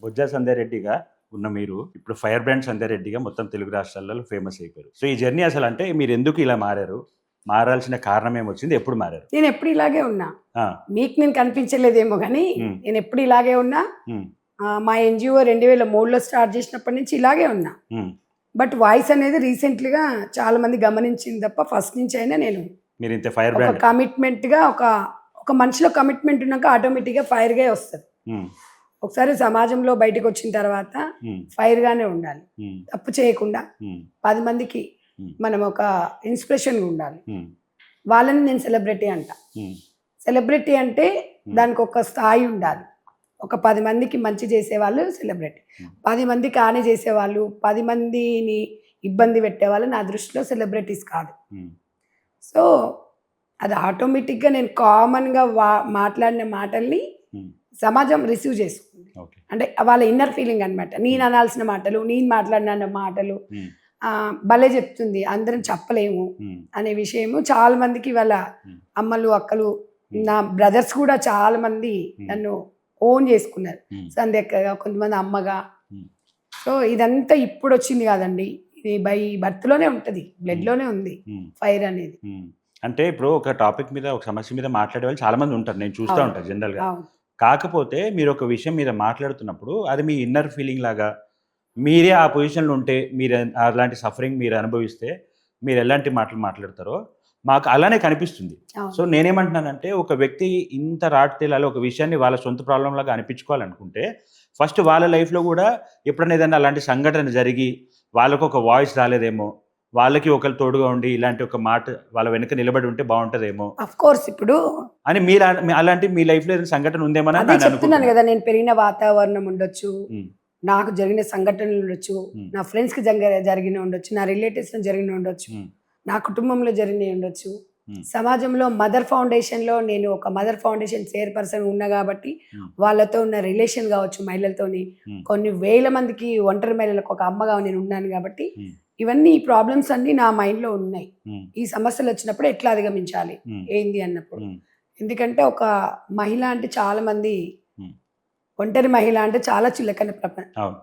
బొజ్జా సంధ్యారెడ్డిగా ఉన్న మీరు ఇప్పుడు ఫైర్ బ్రాండ్ సంధ్యారెడ్డిగా మొత్తం తెలుగు రాష్ట్రాలలో ఫేమస్ అయిపోయారు. సో ఈ జర్నీ అసలు అంటే మీరు ఎందుకు ఇలా మారారు? మారాల్సిన కారణం ఏమొచ్చింది? ఎప్పుడు మారారు? నేను ఎప్పుడు ఇలాగే ఉన్నా. ఆ, మీకు నేను కనిపించలేదేమో కానీ ఉమ్, నేను ఎప్పుడు ఇలాగే ఉన్నా. ఉమ్, మా ఎన్జిఓ 2003లో స్టార్ట్ చేసినప్పటి నుంచి ఇలాగే ఉన్నా. ఉమ్. బట్ వాయిస్ అనేది రీసెంట్లీగా చాలా మంది గమనించింది తప్ప ఫస్ట్ నుంచి అయినా నేను మీరు ఇంత ఫైర్ ఒక బ్రాండ్. కమిట్మెంట్గా ఒక మనిషిలో కమిట్మెంట్ ఉన్నాక ఆటోమేటిక్గా ఫైర్గా వస్తుంది. ఉమ్, ఒకసారి సమాజంలో బయటకు వచ్చిన తర్వాత ఉమ్, ఫైర్గానే ఉండాలి. ఉమ్, తప్పు చేయకుండా ఉమ్, 10 మందికి మనం ఒక ఇన్స్పిరేషన్గా ఉండాలి. ఉమ్, వాళ్ళని నేను సెలబ్రిటీ అంట. ఉమ్, సెలబ్రిటీ అంటే దానికి ఒక స్థాయి ఉండాలి. ఒక 10 మందికి మంచి చేసేవాళ్ళు సెలబ్రిటీ. 10 మందికి హాని చేసేవాళ్ళు, 10 మందిని ఇబ్బంది పెట్టేవాళ్ళు నా దృష్టిలో సెలబ్రిటీస్ కాదు. ఉమ్, సో అది ఆటోమేటిక్గా నేను కామన్గా మాట్లాడిన మాటల్ని ఉమ్. సమాజం రిసీవ్ చేసుకుంది. ఓకే. అంటే వాళ్ళ ఇన్నర్ ఫీలింగ్ అనమాట. నేను అనాల్సిన మాటలు, నేను మాట్లాడిన మాటలు ఉమ్, భలే చెప్తుంది, అందరం చెప్పలేము ఉమ్, అనే విషయము చాలా మందికి వాళ్ళ అమ్మలు అక్కలు నా బ్రదర్స్ కూడా చాలా మంది నన్ను ఓన్ చేసుకున్నారు. సంధ్యక్కగా, కొంతమంది అమ్మగా. సో ఇదంతా ఇప్పుడు వచ్చింది కాదండి, ఇది బై బర్త్లోనే ఉంటుంది, బ్లడ్లోనే ఉంది ఫైర్ అనేది. అంటే ఇప్పుడు ఒక టాపిక్ మీద, ఒక సమస్య మీద మాట్లాడే వాళ్ళు చాలా మంది ఉంటారు, నేను చూస్తూ ఉంటాను జనరల్గా. అవును. కాకపోతే మీరు ఒక విషయం మీద మాట్లాడుతున్నప్పుడు అది మీ ఇన్నర్ ఫీలింగ్ లాగా, మీరే ఆ పొజిషన్లో ఉంటే, మీరు అలాంటి సఫరింగ్ మీరు అనుభవిస్తే మీరు ఎలాంటి మాటలు మాట్లాడతారో మాకు అలానే కనిపిస్తుంది. అవును. సో నేనేమంటున్నానంటే, ఒక వ్యక్తి ఇంత రాటతేలాలి ఒక విషయాన్ని వాళ్ళ సొంత ప్రాబ్లం లాగా అనిపించుకోవాలనుకుంటే ఫస్ట్ వాళ్ళ లైఫ్లో కూడా ఎప్పుడైనా ఏదైనా అలాంటి సంఘటన జరిగి వాళ్ళకు ఒక వాయిస్ రాలేదేమో, వాళ్ళకి ఒకరు తోడుగా ఉండి ఇలాంటి ఒక మాట వాళ్ళ వెనుక నిలబడి ఉంటే బాగుంటుందేమో అఫ్ కోర్స్ ఇప్పుడు అని అలాంటి మీ లైఫ్లో ఏదైనా సంఘటన ఉందేమో అదే చెప్తున్నాను కదా. నేను పెరిగిన వాతావరణం ఉండొచ్చు, ఉమ్, నాకు జరిగిన సంఘటనలు ఉండొచ్చు, నా ఫ్రెండ్స్కి జరిగిన ఉండొచ్చు, నా రిలేటివ్స్లో జరిగిన ఉండొచ్చు, ఉమ్, నా కుటుంబంలో జరిగినవి ఉండొచ్చు. ఉమ్, సమాజంలో మదర్ ఫౌండేషన్లో నేను ఒక మదర్ ఫౌండేషన్ చైర్పర్సన్ ఉన్నా కాబట్టి వాళ్ళతో ఉన్న రిలేషన్ కావచ్చు, మహిళలతోని కొన్ని వేల మందికి ఒంటరి మహిళలకు ఒక అమ్మగా నేను ఉన్నాను కాబట్టి ఇవన్నీ ఈ ప్రాబ్లమ్స్ అన్నీ నా మైండ్లో ఉన్నాయి. ఈ సమస్యలు వచ్చినప్పుడు ఎట్లా అధిగమించాలి ఏంది అన్నప్పుడు. ఎందుకంటే ఒక మహిళ అంటే చాలా మంది, ఒంటరి మహిళ అంటే చాలా చులకన ప్రపంచం.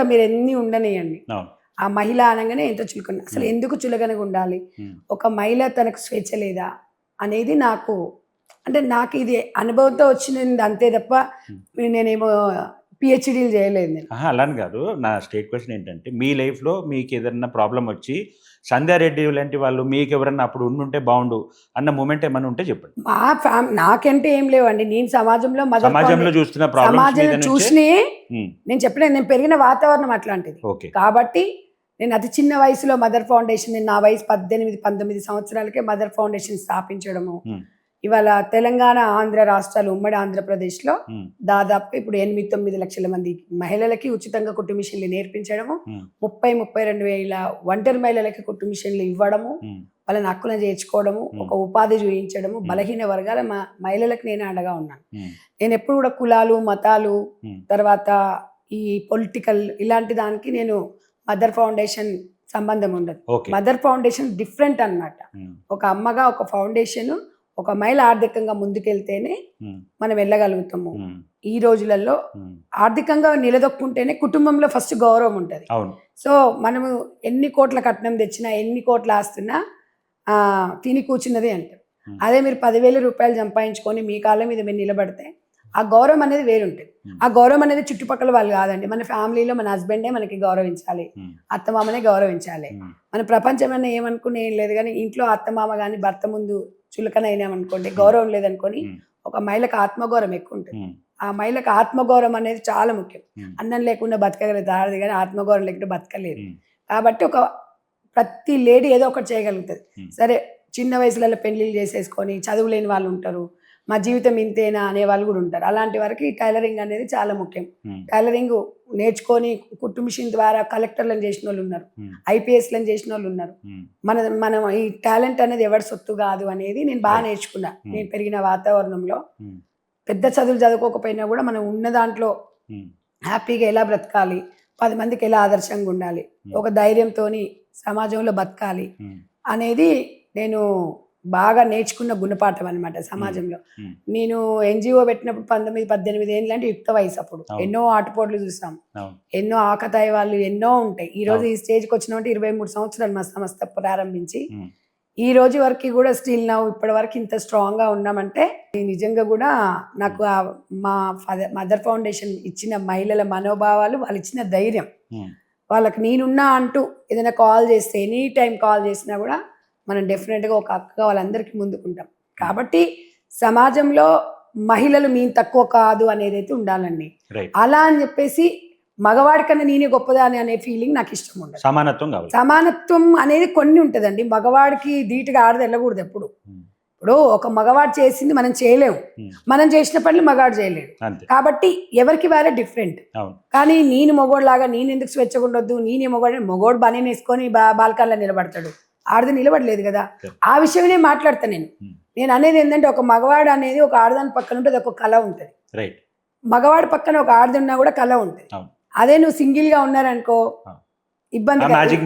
మీరు ఎన్ని ఉండనియండి, ఆ మహిళ అనగానే ఎంత చులకన. అసలు ఎందుకు చులకనగా ఉండాలి? ఒక మహిళ తనకు స్వేచ్ఛ లేదా అనేది నాకు, అంటే నాకు ఇది అనుభవంతో వచ్చింది అంతే తప్ప నేనేమో పిహెచ్డీలు చేయలేదు నేను. అలాని కాదు, నా స్టేట్ క్వశ్చన్ ఏంటంటే, మీ లైఫ్లో మీకు ఏదైనా ప్రాబ్లం వచ్చి సంధ్యారెడ్డి లాంటి వాళ్ళు మీకు ఎవరన్నా అప్పుడు ఉండుంటే బాగుండు అన్న మూమెంట్ ఏమైనా ఉంటే చెప్పండి. మా నాకంటే ఏం లేవండి. నేను సమాజంలో చూస్తున్న సమాజంలో చూసినే నేను చెప్పలేదు. నేను పెరిగిన వాతావరణం అట్లాంటిది కాబట్టి నేను అతి చిన్న వయసులో మదర్ ఫౌండేషన్, నేను నా వయసు 18-19 సంవత్సరాలకే మదర్ ఫౌండేషన్ స్థాపించడము. ఇవాళ తెలంగాణ, ఆంధ్ర రాష్ట్రాలు, ఉమ్మడి ఆంధ్రప్రదేశ్లో దాదాపు ఇప్పుడు 8-9 లక్షల మంది మహిళలకి ఉచితంగా కుట్టు మిషన్లు నేర్పించడము, 30-32 వేల ఒంటరి మహిళలకి కుట్టు మిషన్లు ఇవ్వడము, వాళ్ళని హక్కులను చేర్చుకోవడము, ఒక ఉపాధి చూపించడము, బలహీన వర్గాల మహిళలకు నేను అండగా ఉన్నాను. నేను ఎప్పుడు కూడా కులాలు, మతాలు, తర్వాత ఈ పొలిటికల్ ఇలాంటి దానికి నేను మదర్ ఫౌండేషన్ సంబంధం ఉండదు. మదర్ ఫౌండేషన్ డిఫరెంట్ అన్నమాట. ఒక అమ్మగా ఒక ఫౌండేషన్, ఒక మహిళ ఆర్థికంగా ముందుకెళ్తేనే మనం వెళ్ళగలుగుతాము. ఈ రోజులలో ఆర్థికంగా నిలదొక్కుంటేనే కుటుంబంలో ఫస్ట్ గౌరవం ఉంటుంది. సో మనము ఎన్ని కోట్ల కట్నం తెచ్చినా, ఎన్ని కోట్ల ఆస్తున్నా తిని కూర్చున్నది అంటారు. అదే మీరు 10,000 రూపాయలు సంపాదించుకొని మీ కాళ్ళ మీద మీరు నిలబడితే ఆ గౌరవం అనేది వేరుంటుంది. ఆ గౌరవం అనేది చుట్టుపక్కల వాళ్ళు కాదండి, మన ఫ్యామిలీలో మన హస్బెండే మనకి గౌరవించాలి, అత్తమామనే గౌరవించాలి. మన ప్రపంచం అన్న ఏమనుకునే ఏం లేదు, కానీ ఇంట్లో అత్తమామ కానీ భర్త ముందు చులకన అయినామనుకోండి, గౌరవం లేదనుకోని, ఒక మహిళకు ఆత్మగౌరవం ఎక్కువ ఉంటుంది. ఆ మహిళకు ఆత్మగౌరవం అనేది చాలా ముఖ్యం. అన్నం లేకుండా బతకగలుగుతారు కానీ ఆత్మగౌరవం లేకుండా బతకలేదు. కాబట్టి ప్రతి లేడీ ఏదో ఒకటి చేయగలుగుతుంది. సరే చిన్న వయసులలో పెళ్లిళ్ళు చేసేసుకొని చదువు లేని వాళ్ళు ఉంటారు, మా జీవితం ఇంతేనా అనే వాళ్ళు కూడా ఉంటారు. అలాంటి వరకు ఈ టైలరింగ్ అనేది చాలా ముఖ్యం. టైలరింగ్ నేర్చుకొని కుట్టు మిషన్ ద్వారా కలెక్టర్లను చేసిన వాళ్ళు ఉన్నారు, ఐపీఎస్లను చేసిన వాళ్ళు ఉన్నారు. మనం ఈ టాలెంట్ అనేది ఎవరి సొత్తు కాదు అనేది నేను బాగా నేర్చుకున్నా. నేను పెరిగిన వాతావరణంలో పెద్ద చదువులు చదువుకోకపోయినా కూడా మనం ఉన్న దాంట్లో హ్యాపీగా ఎలా బ్రతకాలి, 10 మందికి ఎలా ఆదర్శంగా ఉండాలి, ఒక ధైర్యంతో సమాజంలో బతకాలి అనేది నేను బాగా నేర్చుకున్న గుణపాఠం అనమాట సమాజంలో. నేను ఎన్జిఓ పెట్టినప్పుడు 19-18 ఏళ్ళు అంటే యుక్త వయసు. అప్పుడు ఎన్నో ఆటపోట్లు చూసాం, ఎన్నో ఆకతాయి వాళ్ళు ఎన్నో ఉంటాయి. ఈ రోజు ఈ స్టేజ్కి వచ్చినామంటే 23 సంవత్సరాలు మా సంస్థ ప్రారంభించి ఈ రోజు వరకు కూడా స్టిల్ నా ఇప్పటి వరకు ఇంత స్ట్రాంగ్ గా ఉన్నామంటే నిజంగా కూడా నాకు మా మదర్ ఫౌండేషన్ ఇచ్చిన మహిళల మనోభావాలు, వాళ్ళు ఇచ్చిన ధైర్యం, వాళ్ళకి నేనున్నా అంటూ ఏదైనా కాల్ చేస్తే ఎనీ టైం కాల్ చేసినా కూడా మనం డెఫినెట్గా ఒక అక్కగా వాళ్ళందరికీ ముందుకుంటాం. కాబట్టి సమాజంలో మహిళలు మేము తక్కువ కాదు అనేది అయితే ఉండాలండి. అలా అని చెప్పేసి మగవాడి కన్నా నేనే గొప్పదాని అనే ఫీలింగ్ నాకు ఇష్టం ఉండదు. సమానత్వం కావాలి. సమానత్వం అనేది కొన్ని ఉంటుందండి. మగవాడికి ధీటుగా ఆడది వెళ్ళకూడదు ఎప్పుడు. ఇప్పుడు ఒక మగవాడు చేసింది మనం చేయలేము, మనం చేసిన పనులు మగవాడు చేయలేడు. కాబట్టి ఎవరికి వారే డిఫరెంట్. కానీ నేను మగోడులాగా నేను ఎందుకు స్వేచ్ఛగా ఉండొద్దు, నేనే మగోడు బనీ వేసుకొని బాల్కన్లో నిలబడతాడు, ఆడది నిలబడలేదు కదా. ఆ విషయమే మాట్లాడతాను నేను. నేను అనేది ఏంటంటే ఒక మగవాడు అనేది ఒక ఆడదాని పక్కన ఉంటుంది, ఒక కళ ఉంటుంది. మగవాడి పక్కన ఒక ఆడది ఉన్నా కూడా కళ ఉంటుంది. అదే నువ్వు సింగిల్ గా ఉన్నారనుకో ఇబ్బంది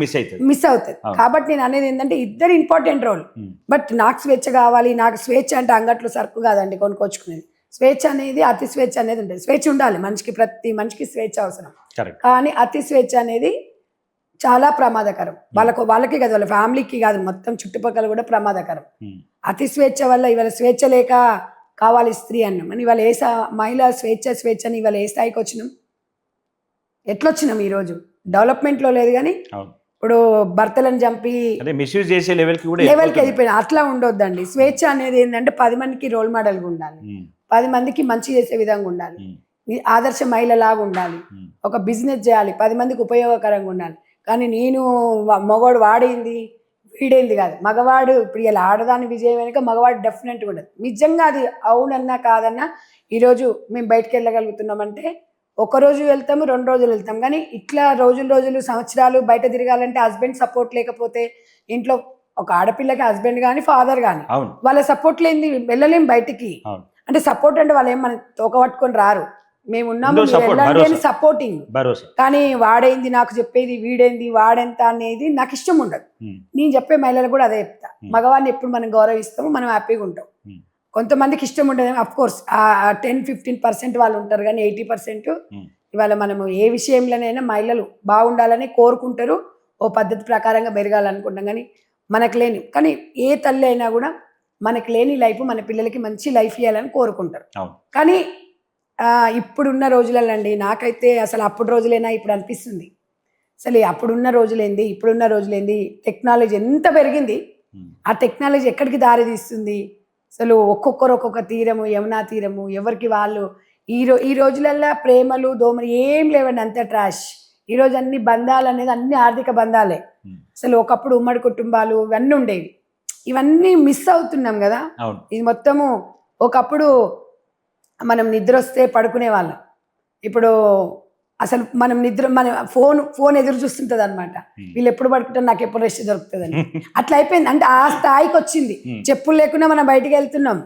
మిస్ అవుతుంది. కాబట్టి నేను అనేది ఏంటంటే ఇద్దరు ఇంపార్టెంట్ రోల్. బట్ నాకు స్వేచ్ఛ కావాలి, నాకు స్వేచ్ఛ అంటే అంగట్లో సరుకు కాదండి కొనుక్కొచ్చుకునేది. స్వేచ్ఛ అనేది అతి స్వేచ్ఛ అనేది ఉంటుంది. స్వేచ్ఛ ఉండాలి మనిషికి, ప్రతి మనిషికి స్వేచ్ఛ అవసరం. కానీ అతి స్వేచ్ఛ అనేది చాలా ప్రమాదకరం. వాళ్ళకి కాదు, వాళ్ళ ఫ్యామిలీకి కాదు, మొత్తం చుట్టుపక్కల కూడా ప్రమాదకరం. అతి స్వేచ్ఛ వల్ల ఇవాళ స్వేచ్ఛ లేక కావాలి స్త్రీ అన్నాం అని ఇవాళ మహిళ స్వేచ్ఛని ఇవాళ ఏ స్థాయికి వచ్చినాం, ఎట్లొచ్చినాం ఈరోజు. డెవలప్మెంట్లో లేదు కానీ ఇప్పుడు భర్తలను చంపి మిస్యూజ్ చేసే లెవెల్కి వెళ్ళిపోయినా. అట్లా ఉండొద్దండి. స్వేచ్ఛ అనేది ఏంటంటే 10 మందికి రోల్ మోడల్గా ఉండాలి, 10 మందికి మంచి చేసే విధంగా ఉండాలి, ఆదర్శ మహిళలాగా ఉండాలి, ఒక బిజినెస్ చేయాలి, 10 మందికి ఉపయోగకరంగా ఉండాలి. కానీ నేను మగవాడు వాడేంది వీడేంది కాదు. మగవాడు ఇప్పుడు ఇలా ఆడదాని విజయం వెనుక మగవాడు డెఫినెట్గా ఉండదు. నిజంగా అది అవునన్నా కాదన్నా ఈరోజు మేము బయటకు వెళ్ళగలుగుతున్నామంటే ఒకరోజు వెళ్తాము, 2 రోజులు వెళ్తాం. కానీ ఇట్లా రోజులు సంవత్సరాలు బయట తిరగాలంటే హస్బెండ్ సపోర్ట్ లేకపోతే, ఇంట్లో ఒక ఆడపిల్లకి హస్బెండ్ కానీ ఫాదర్ కానీ వాళ్ళ సపోర్ట్ లేనిది వెళ్ళలేం బయటికి. అంటే సపోర్ట్ అంటే వాళ్ళు ఏం మన తోక పట్టుకొని రారు, మేము ఉన్నాము వెళ్ళండి అని సపోర్టింగ్. కానీ వాడైంది నాకు చెప్పేది, వీడైంది వాడెంత అనేది నాకు ఇష్టం ఉండదు. నేను చెప్పే మహిళలు కూడా అదే చెప్తా. మగవాడిని ఎప్పుడు మనం గౌరవిస్తామో మనం హ్యాపీగా ఉంటాం. కొంతమందికి ఇష్టం ఉండదు, అఫ్ కోర్స్ 10-15% వాళ్ళు ఉంటారు. కానీ 80% ఇవాళ మనము ఏ విషయంలోనైనా మహిళలు బాగుండాలని కోరుకుంటారు, ఓ పద్ధతి ప్రకారంగా పెరగాలనుకుంటాం. కానీ మనకు లేని, కానీ ఏ తల్లి అయినా కూడా మనకు లేని లైఫ్ మన పిల్లలకి మంచి లైఫ్ ఇవ్వాలని కోరుకుంటారు. కానీ ఇప్పుడున్న రోజులలో అండి నాకైతే అసలు అప్పుడు రోజులైనా ఇప్పుడు అనిపిస్తుంది, అసలు అప్పుడున్న రోజులేంది ఇప్పుడున్న రోజులేంది. టెక్నాలజీ ఎంత పెరిగింది, ఆ టెక్నాలజీ ఎక్కడికి దారి తీస్తుంది. అసలు ఒక్కొక్కరు ఒక్కొక్క తీరము, యమునా తీరము, ఎవరికి వాళ్ళు. ఈ రోజులల్లో ప్రేమలు దోమలు ఏం లేవండి, అంత ట్రాష్. ఈరోజు అన్ని బంధాలు అనేది అన్ని ఆర్థిక బంధాలే. అసలు ఒకప్పుడు ఉమ్మడి కుటుంబాలు ఇవన్నీ ఉండేవి, ఇవన్నీ మిస్ అవుతున్నాం కదా. ఇది మొత్తము ఒకప్పుడు మనం నిద్ర వస్తే పడుకునే వాళ్ళం, ఇప్పుడు అసలు మనం మన ఫోన్ ఎదురు చూస్తుంటది అనమాట. వీళ్ళు ఎప్పుడు పడుకుంటారు, నాకు ఎప్పుడు రెస్ట్ దొరుకుతుందని. అట్లా అయిపోయింది. అంటే ఆ స్థాయికి వచ్చింది. చెప్పులు లేకుండా మనం బయటికి వెళ్తున్నాం,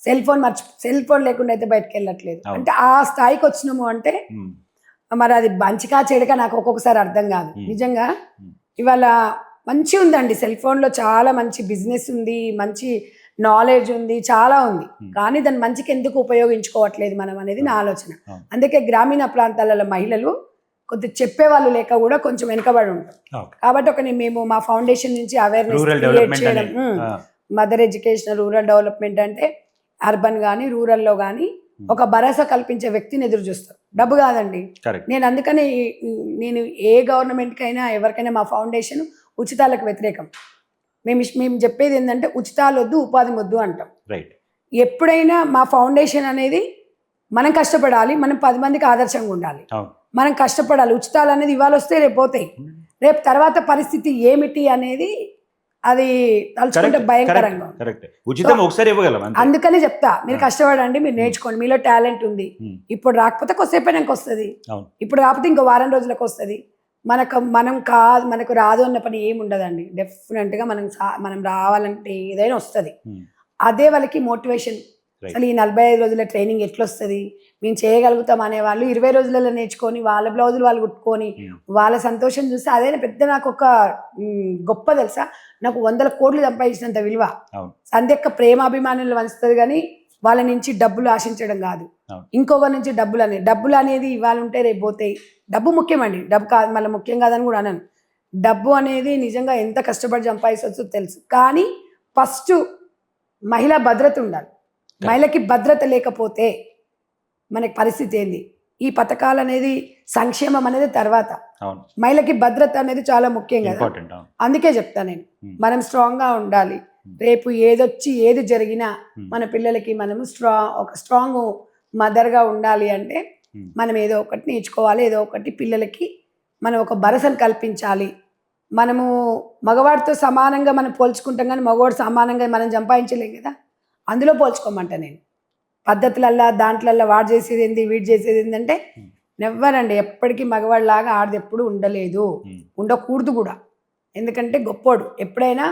సెల్ ఫోన్ లేకుండా అయితే బయటకు వెళ్ళట్లేదు. అంటే ఆ స్థాయికి వచ్చినాము అంటే మరి అది మంచిగా చెడుగా నాకు ఒక్కొక్కసారి అర్థం కాదు. నిజంగా ఇవాళ మంచి ఉందండి, సెల్ ఫోన్లో చాలా మంచి బిజినెస్ ఉంది, మంచి నాలెడ్జ్ ఉంది, చాలా ఉంది. కానీ దాన్ని మంచికి ఎందుకు ఉపయోగించుకోవట్లేదు మనం అనేది నా ఆలోచన. అందుకే గ్రామీణ ప్రాంతాలలో మహిళలు కొద్దిగా చెప్పేవాళ్ళు లేక కూడా కొంచెం వెనుకబడి ఉంటాం. కాబట్టి మేము మా ఫౌండేషన్ నుంచి అవేర్నెస్ క్రియేట్ చేయడం, మదర్ ఎడ్యుకేషన్, రూరల్ డెవలప్మెంట్ అంటే అర్బన్ కానీ రూరల్లో కానీ ఒక భరోసా కల్పించే వ్యక్తిని ఎదురు చూస్తారు, డబ్బు కాదండి. నేను అందుకని నేను ఏ గవర్నమెంట్కైనా ఎవరికైనా మా ఫౌండేషన్ ఉచితాలకు వ్యతిరేకం. మేము చెప్పేది ఏంటంటే ఉచితాలు వద్దు, ఉపాధి వద్దు అంటాం. ఎప్పుడైనా మా ఫౌండేషన్ అనేది మనం కష్టపడాలి, మనం 10 మందికి ఆదర్శంగా ఉండాలి, మనం కష్టపడాలి. ఉచితాలు అనేది ఇవాళ వస్తే రేపు పోతాయి, రేపు తర్వాత పరిస్థితి ఏమిటి అనేది అది తలుచుకుంటే భయంకరంగా. అందుకనే చెప్తా, మీరు కష్టపడండి, మీరు నేర్చుకోండి, మీలో టాలెంట్ ఉంది. ఇప్పుడు రాకపోతే కొద్దిసేపైనాక వస్తుంది, ఇప్పుడు కాకపోతే ఇంకో వారం రోజులకు వస్తుంది. మనకు రాదు అన్న పని ఏమి ఉండదండి. డెఫినెట్గా మనం రావాలంటే ఏదైనా వస్తుంది. అదే వాళ్ళకి మోటివేషన్. అసలు ఈ 45 రోజుల ట్రైనింగ్ ఎట్లా వస్తుంది, మేము చేయగలుగుతాం అనేవాళ్ళు 20 రోజులలో నేర్చుకొని వాళ్ళ బ్లౌజులు వాళ్ళు కుట్టుకొని వాళ్ళ సంతోషం చూస్తే అదే పెద్ద నాకు ఒక గొప్ప తెలుసా, నాకు 100 కోట్లు సంపాదించినంత విలువ. సంధ్యక్క ప్రేమాభిమానులు వంచుతుంది కానీ వాళ్ళ నుంచి డబ్బులు ఆశించడం కాదు, ఇంకొకరి నుంచి డబ్బులు అనేది ఇవాళ ఉంటే రేపు పోతాయి. డబ్బు ముఖ్యమండి, డబ్బు కాదు మళ్ళీ ముఖ్యం కాదని కూడా అనను. డబ్బు అనేది నిజంగా ఎంత కష్టపడి సంపాదించవచ్చో తెలుసు, కానీ ఫస్ట్ మహిళా భద్రత ఉండాలి. మహిళకి భద్రత లేకపోతే మనకి పరిస్థితి ఏంది? ఈ పథకాలు అనేది సంక్షేమం అనేది తర్వాత, మహిళకి భద్రత అనేది చాలా ముఖ్యం కదా. అందుకే చెప్తా నేను, మనం స్ట్రాంగ్గా ఉండాలి. రేపు ఏది జరిగినా మన పిల్లలకి మనము ఒక స్ట్రాంగ్ మదర్గా ఉండాలి అంటే మనం ఏదో ఒకటి నేర్చుకోవాలి, ఏదో ఒకటి పిల్లలకి మనం ఒక భరోసాను కల్పించాలి. మనము మగవాడితో సమానంగా మనం పోల్చుకుంటాం కానీ మగవాడు సమానంగా మనం సంపాదించలేం కదా, అందులో పోల్చుకోమంట నేను. పద్ధతులల్లా దాంట్లల్లా వాడు చేసేది ఏంది వీడు చేసేది ఏంటంటే నెవ్వరండి, ఎప్పటికీ మగవాడిలాగా ఆడది ఎప్పుడు ఉండలేదు, ఉండకూడదు కూడా. ఎందుకంటే గొప్పోడు ఎప్పుడైనా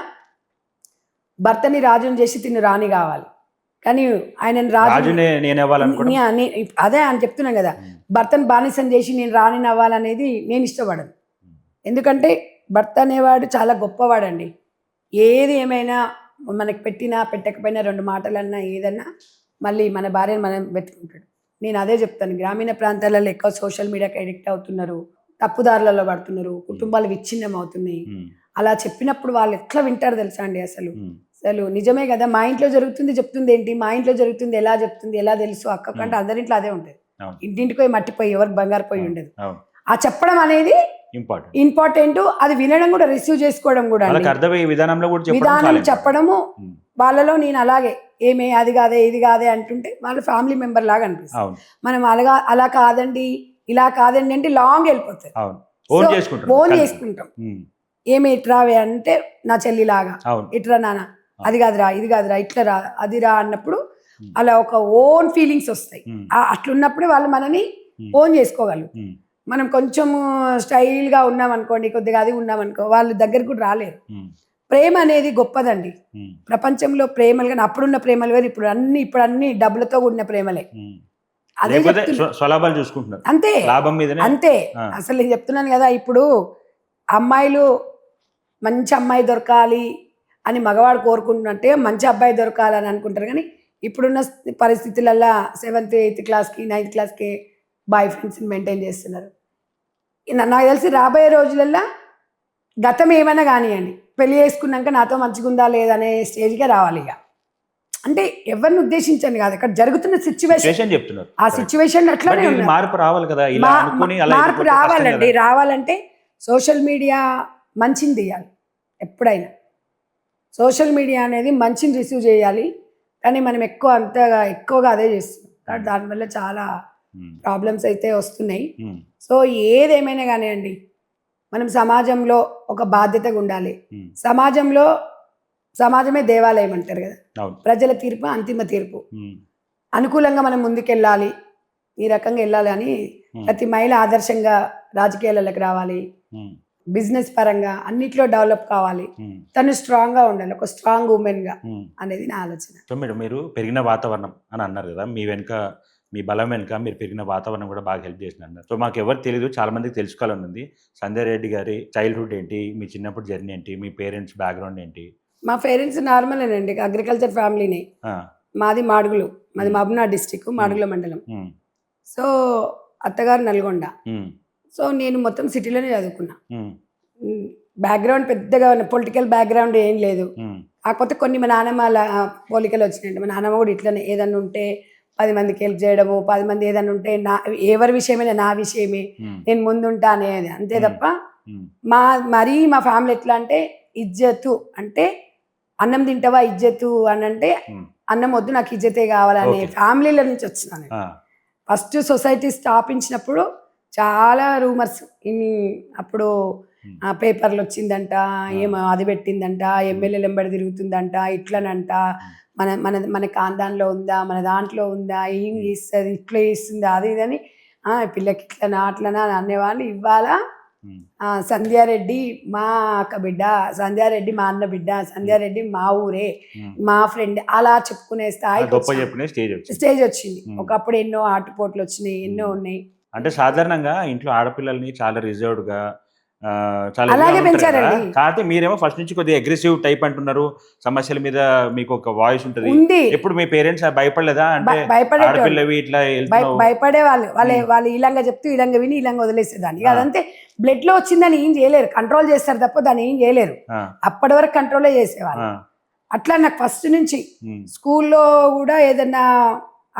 భర్తని రాజుని చేసి తిను రాణి కావాలి, కానీ ఆయన రాజు అదే అని చెప్తున్నాను కదా, భర్తను బానిసం చేసి నేను రాణిని అవ్వాలనేది నేను ఇష్టపడను. ఎందుకంటే భర్త అనేవాడు చాలా గొప్పవాడండి. ఏది ఏమైనా మనకి పెట్టినా పెట్టకపోయినా 2 మాటలన్నా ఏదన్నా మళ్ళీ మన భార్యను మనం వెతుకుంటాడు. నేను అదే చెప్తాను, గ్రామీణ ప్రాంతాలలో ఎక్కువ సోషల్ మీడియాకి అడిక్ట్ అవుతున్నారు, తప్పుదారులలో పడుతున్నారు, కుటుంబాలు విచ్ఛిన్నం అవుతున్నాయి. అలా చెప్పినప్పుడు వాళ్ళు ఎట్లా వింటారు తెలుసా అండి? అసలు నిజమే కదా, మా ఇంట్లో జరుగుతుంది చెప్తుంది ఏంటి, మా ఇంట్లో జరుగుతుంది ఎలా చెప్తుంది, ఎలా తెలుసు అక్క కంటే అందరింట్లో అదే ఉంటుంది. ఇంటింటికి పోయి మట్టిపోయి ఎవరికి బంగారు పోయి ఉండదు. ఆ చెప్పడం అనేది ఇంపార్టెంట్, అది వినడం కూడా, రిసీవ్ చేసుకోవడం కూడా, విధానం చెప్పడము. వాళ్ళలో నేను అలాగే ఏమే అది కాదే ఇది కాదే అంటుంటే వాళ్ళు ఫ్యామిలీ మెంబర్ లాగా అనిపిస్తుంది. మనం అలా కాదండి ఇలా కాదండి అంటే లాంగ్ వెళ్ళిపోతుంది, ఓన్ చేసుకుంటాం. ఏమి ఇట్రావే అంటే నా చెల్లిలాగా, ఇట్రా నాన్న అది కాదురా ఇది కాదురా ఇట్లా రా అది రా అన్నప్పుడు అలా ఒక ఓన్ ఫీలింగ్స్ వస్తాయి. అట్లున్నప్పుడు వాళ్ళు మనని ఓన్ చేసుకోగలరు. మనం కొంచెం స్టైల్గా ఉన్నాం అనుకోండి, కొద్దిగా అది ఉన్నాం అనుకో, వాళ్ళు దగ్గర కూడా రాలేరు. ప్రేమ అనేది గొప్పదండి ప్రపంచంలో. ప్రేమలు కానీ అప్పుడున్న ప్రేమలు వేరు, ఇప్పుడు అన్ని డబ్బులతో కూడిన ప్రేమలే. అదే చూసుకుంటున్నారు అంతే అంతే. అసలు నేను చెప్తున్నాను కదా, ఇప్పుడు అమ్మాయిలు మంచి అమ్మాయి దొరకాలి అని మగవాడు కోరుకుంటున్నట్టే మంచి అబ్బాయి దొరకాలని అనుకుంటారు, కానీ ఇప్పుడున్న పరిస్థితులల్లో 7th 8th క్లాస్కి 9th క్లాస్కి బాయ్ ఫ్రెండ్స్ని మెయింటైన్ చేస్తున్నారు. నాకు తెలిసి రాబోయే రోజులల్లో గతం ఏమైనా కానివ్వండి, పెళ్లి చేసుకున్నాక నాతో మంచిగా ఉందా లేదనే స్టేజ్కే రావాలి. ఇక అంటే ఎవరిని ఉద్దేశించండి కాదు, అక్కడ జరుగుతున్న సిచ్యువేషన్ చెప్తున్నారు. ఆ సిచ్యువేషన్ అట్లానే మార్పు రావాలి కదా, మార్పు రావాలండి. రావాలంటే సోషల్ మీడియా మంచిని తీయాలి. ఎప్పుడైనా సోషల్ మీడియా అనేది మంచిని రిసీవ్ చేయాలి, కానీ మనం ఎక్కువగా అదే చేస్తున్నాం. కాబట్టి దానివల్ల చాలా ప్రాబ్లమ్స్ అయితే వస్తున్నాయి. సో ఏదేమైనా కానివ్వండి, మనం సమాజంలో ఒక బాధ్యతగా ఉండాలి. సమాజమే దేవాలయం అంటారు కదా, ప్రజల తీర్పు అంతిమ తీర్పు. అనుకూలంగా మనం ముందుకెళ్ళాలి, ఈ రకంగా వెళ్ళాలి అని ప్రతి మహిళ ఆదర్శంగా రాజకీయాలకు రావాలి, బిజినెస్ పరంగా అన్నిట్లో డెవలప్ కావాలి, తను స్ట్రాంగ్గా ఉండాలి, ఒక స్ట్రాంగ్ ఉమెన్గా అనేది నా ఆలోచన. సో మేడం, మీరు పెరిగిన వాతావరణం అని అన్నారు కదా, మీ వెనుక మీ బలం వెనుక మీరు పెరిగిన వాతావరణం కూడా బాగా హెల్ప్ చేసిన అన్నారు. సో మాకు ఎవరు తెలియదు, చాలా మందికి తెలుసుకోవాలని ఉంది. సంధ్య రెడ్డి గారి చైల్డ్హుడ్ ఏంటి, మీ చిన్నప్పుడు జర్నీ ఏంటి, మీ పేరెంట్స్ బ్యాక్గ్రౌండ్ ఏంటి? మా పేరెంట్స్ నార్మలేనండి, అగ్రికల్చర్ ఫ్యామిలీనే. మాది మాడుగులు, మాది మహబూబ్నగర్ డిస్టిక్, మాడుగుల మండలం. సో అత్తగారు నల్గొండ. సో నేను మొత్తం సిటీలోనే చదువుకున్నా. బ్యాక్గ్రౌండ్ పెద్దగా పొలిటికల్ బ్యాక్గ్రౌండ్ ఏం లేదు, కాకపోతే కొన్ని మా నాన్నమ్మ పోలికలు వచ్చినాయండి. మా నాన్నమ్మ కూడా ఇట్లనే ఏదన్నా ఉంటే 10 మందికి హెల్ప్ చేయడము, 10 మంది ఏదన్నా ఉంటే ఎవరి విషయమైనా నా విషయమే, నేను ముందుంటా అనేది, అంతే తప్ప మరీ మా ఫ్యామిలీ ఎట్లా అంటే ఇజ్జతు అంటే అన్నం తింటావా ఇజ్జతు అని అంటే అన్నం వద్దు నాకు ఇజ్జతే కావాలనే ఫ్యామిలీల నుంచి వచ్చినాను. ఫస్ట్ సొసైటీ స్థాపించినప్పుడు చాలా రూమర్స్ అప్పుడు పేపర్లు వచ్చిందంట, ఏమో అది పెట్టిందంట, ఎమ్మెల్యేలు ఎంబడి తిరుగుతుందంట, ఇట్లనంట, మన కాందాన్లో ఉందా, మన దాంట్లో ఉందా, ఏం చేస్తుంది, ఇట్లా చేస్తుంది, అది ఇదని పిల్లకి ఇట్లనా అట్లనా అనేవాళ్ళు. ఇవాళ సంధ్యారెడ్డి మా అక్క బిడ్డ, సంధ్యారెడ్డి మా అన్న బిడ్డ, సంధ్యారెడ్డి మా ఊరే, మా ఫ్రెండ్, అలా చెప్పుకునే గొప్ప చెప్పిన స్టేజ్ వచ్చింది. స్టేజ్ వచ్చింది. ఒకప్పుడు ఎన్నో ఆటుపోట్లు వచ్చినాయి, ఎన్నో ఉన్నాయి. అంటే సాధారణంగా ఇంట్లో ఆడపిల్లల్ని చాలా రిజర్వ్డ్ గా చాలా అలాగే పెంచారండి. కాకపోతే మీరేమో ఫస్ట్ నుంచి కొద్దిగా అగ్రెసివ్ టైప్ అంటున్నారు, సమస్యల మీద మీకు ఒక వాయిస్ ఉంటుంది. ఎప్పుడు మీ పేరెంట్స్ భయపడలేదా? అంటే ఆడపిల్లవి ఇట్లా భయపడే వాళ్ళు ఇలాగా చెప్తూ ఇలాగ విని ఇలాగ వదిలేసేదాన్ని. అదంతే బ్లడ్ లో వచ్చిందని ఏం చేయలేరు, కంట్రోల్ చేస్తారు తప్ప దాన్ని ఏం చేయలేరు. అప్పటి వరకు కంట్రోలే చేసేవాళ్ళు. అట్లా నాకు ఫస్ట్ నుంచి స్కూల్లో కూడా ఏదన్నా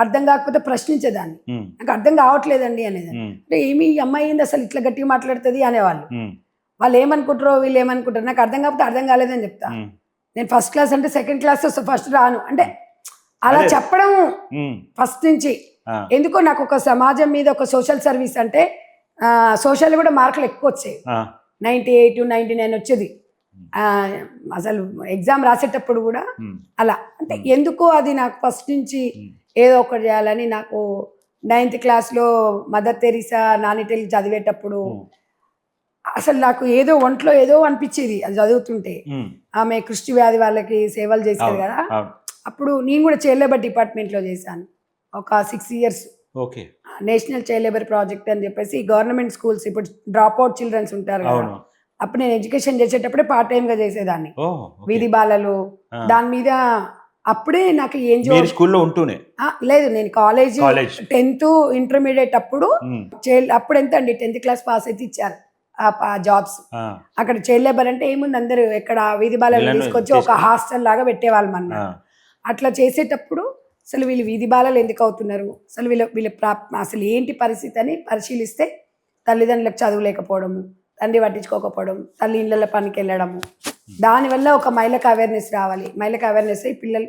అర్థం కాకపోతే ప్రశ్నించేదాన్ని. నాకు అర్థం కావట్లేదండి అనేదాన్ని. అంటే ఏమి అమ్మాయి ఏంది అసలు ఇట్లా గట్టిగా మాట్లాడుతుంది అనేవాళ్ళు. వాళ్ళు ఏమనుకుంటారో వీళ్ళు ఏమనుకుంటారు, నాకు అర్థం కాకపోతే అర్థం కాలేదని చెప్తా. నేను ఫస్ట్ క్లాస్ అంటే సెకండ్ క్లాస్ ఫస్ట్ రాను అంటే అలా చెప్పడం ఫస్ట్ నుంచి. ఎందుకో నాకు ఒక సమాజం మీద ఒక సోషల్ సర్వీస్ అంటే సోషల్ కూడా మార్కులు ఎక్కువ వచ్చాయి. 98, 99 వచ్చేది. అసలు ఎగ్జామ్ రాసేటప్పుడు కూడా అలా. అంటే ఎందుకో అది నాకు ఫస్ట్ నుంచి ఏదో ఒకటి చేయాలని. నాకు 9th క్లాస్లో మదర్ తెరీసా నానిటెల్ చదివేటప్పుడు అసలు నాకు ఏదో ఒంట్లో ఏదో అనిపించేది అది చదువుతుంటే. ఆమె కుష్టి వ్యాధి వాళ్ళకి సేవలు చేసేది కదా. అప్పుడు నేను కూడా చైల్డ్ లేబర్ డిపార్ట్మెంట్లో చేశాను ఒక 6 years. National child labour project అని చెప్పేసి గవర్నమెంట్ స్కూల్స్, ఇప్పుడు డ్రాప్ అవుట్ చిల్డ్రన్స్ ఉంటారు కదా, అప్పుడు నేను ఎడ్యుకేషన్ చేసేటప్పుడే పార్ట్ టైంగా చేసేదాన్ని. వీధి బాలలు దాని మీద. అప్పుడే నాకు ఏం స్కూల్లో ఉంటూనే లేదు, నేను కాలేజ్ 10th ఇంటర్మీడియట్ అప్పుడు అప్పుడు ఎంత అండి 10th క్లాస్ పాస్ అయితే ఇచ్చారు ఆ జాబ్స్. అక్కడ చైల్డ్ లేబర్ అంటే ఏముంది, అందరూ ఎక్కడ వీధి బాలను తీసుకొచ్చి ఒక హాస్టల్ లాగా పెట్టేవాళ్ళం అన్నమాట. అట్లా చేసేటప్పుడు అసలు వీళ్ళు వీధి బాలలు ఎందుకు అవుతున్నారు, అసలు వీళ్ళ అసలు ఏంటి పరిస్థితి అని పరిశీలిస్తే తల్లిదండ్రులకు చదువు లేకపోవడము, తండ్రి పట్టించుకోకపోవడం, తల్లి ఇళ్ళ పనికి వెళ్ళడము. దానివల్ల ఒక మహిళకు అవేర్నెస్ రావాలి, మహిళకు అవేర్నెస్ అయ్యి పిల్లలు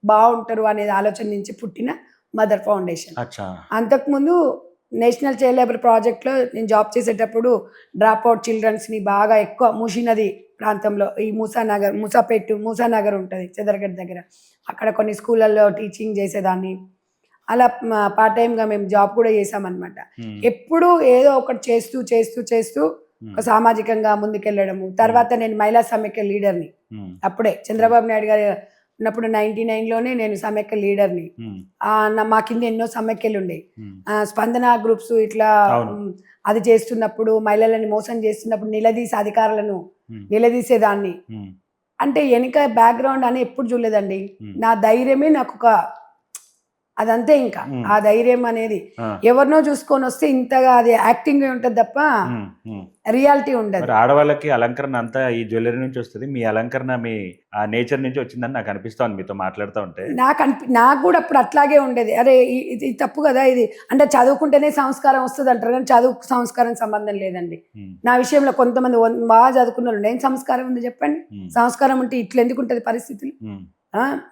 బాగుంటారు అనేది ఆలోచన నుంచి పుట్టిన మదర్ ఫౌండేషన్. అంతకుముందు నేషనల్ చైల్డ్ లేబర్ ప్రాజెక్ట్లో నేను జాబ్ చేసేటప్పుడు డ్రాప్ అవుట్ చిల్డ్రన్స్ని బాగా ఎక్కువ మూసీ నది ప్రాంతంలో, ఈ మూసానగర్ ఉంటుంది చెదరగడ్డ దగ్గర, అక్కడ కొన్ని స్కూళ్ళల్లో టీచింగ్ చేసేదాన్ని. అలా పార్ట్ టైంగా మేము జాబ్ కూడా చేసామన్నమాట. ఎప్పుడు ఏదో ఒకటి చేస్తూ చేస్తూ చేస్తూ ఒక సామాజికంగా ముందుకెళ్ళడము. తర్వాత నేను మహిళా సమైక్య లీడర్ని. అప్పుడే చంద్రబాబు నాయుడు గారు ఉన్నప్పుడు 99లోనే నేను సమైక్య లీడర్ని. మా కింద ఎన్నో సమైక్యలు ఉండే, స్పందన గ్రూప్స్ ఇట్లా. అది చేస్తున్నప్పుడు మహిళలని మోసం చేస్తున్నప్పుడు నిలదీసి అధికారులను నిలదీసేదాన్ని. అంటే వెనక బ్యాక్గ్రౌండ్ అని ఎప్పుడు చూడలేదండి. నా ధైర్యమే నాకు ఒక అదంతే. ఇంకా ఆ ధైర్యం అనేది ఎవరినో చూసుకొని వస్తే ఇంతగా అది యాక్టింగ్ ఉంటుంది తప్ప రియాలిటీ ఉండదు. ఆడవాళ్ళకి అలంకరణ అంతా ఈ జ్యువెలరీ నుంచి వస్తుంది, మీ అలంకరణ మీ ఆ నేచర్ నుంచి వచ్చిందని నాకు అనిపిస్తుంది మీతో మాట్లాడుతూ ఉంటే. నాకు కూడా అప్పుడు అట్లాగే ఉండేది. అరే ఇది తప్పు కదా, ఇది అంటే చదువుకుంటేనే సంస్కారం వస్తుంది అంటారు, కానీ చదువుకు సంస్కారం సంబంధం లేదండి. నా విషయంలో కొంతమంది బాగా చదువుకున్న వాళ్ళు ఏం సంస్కారం ఉంది చెప్పండి. సంస్కారం ఉంటే ఇట్లా ఎందుకు ఉంటుంది పరిస్థితులు.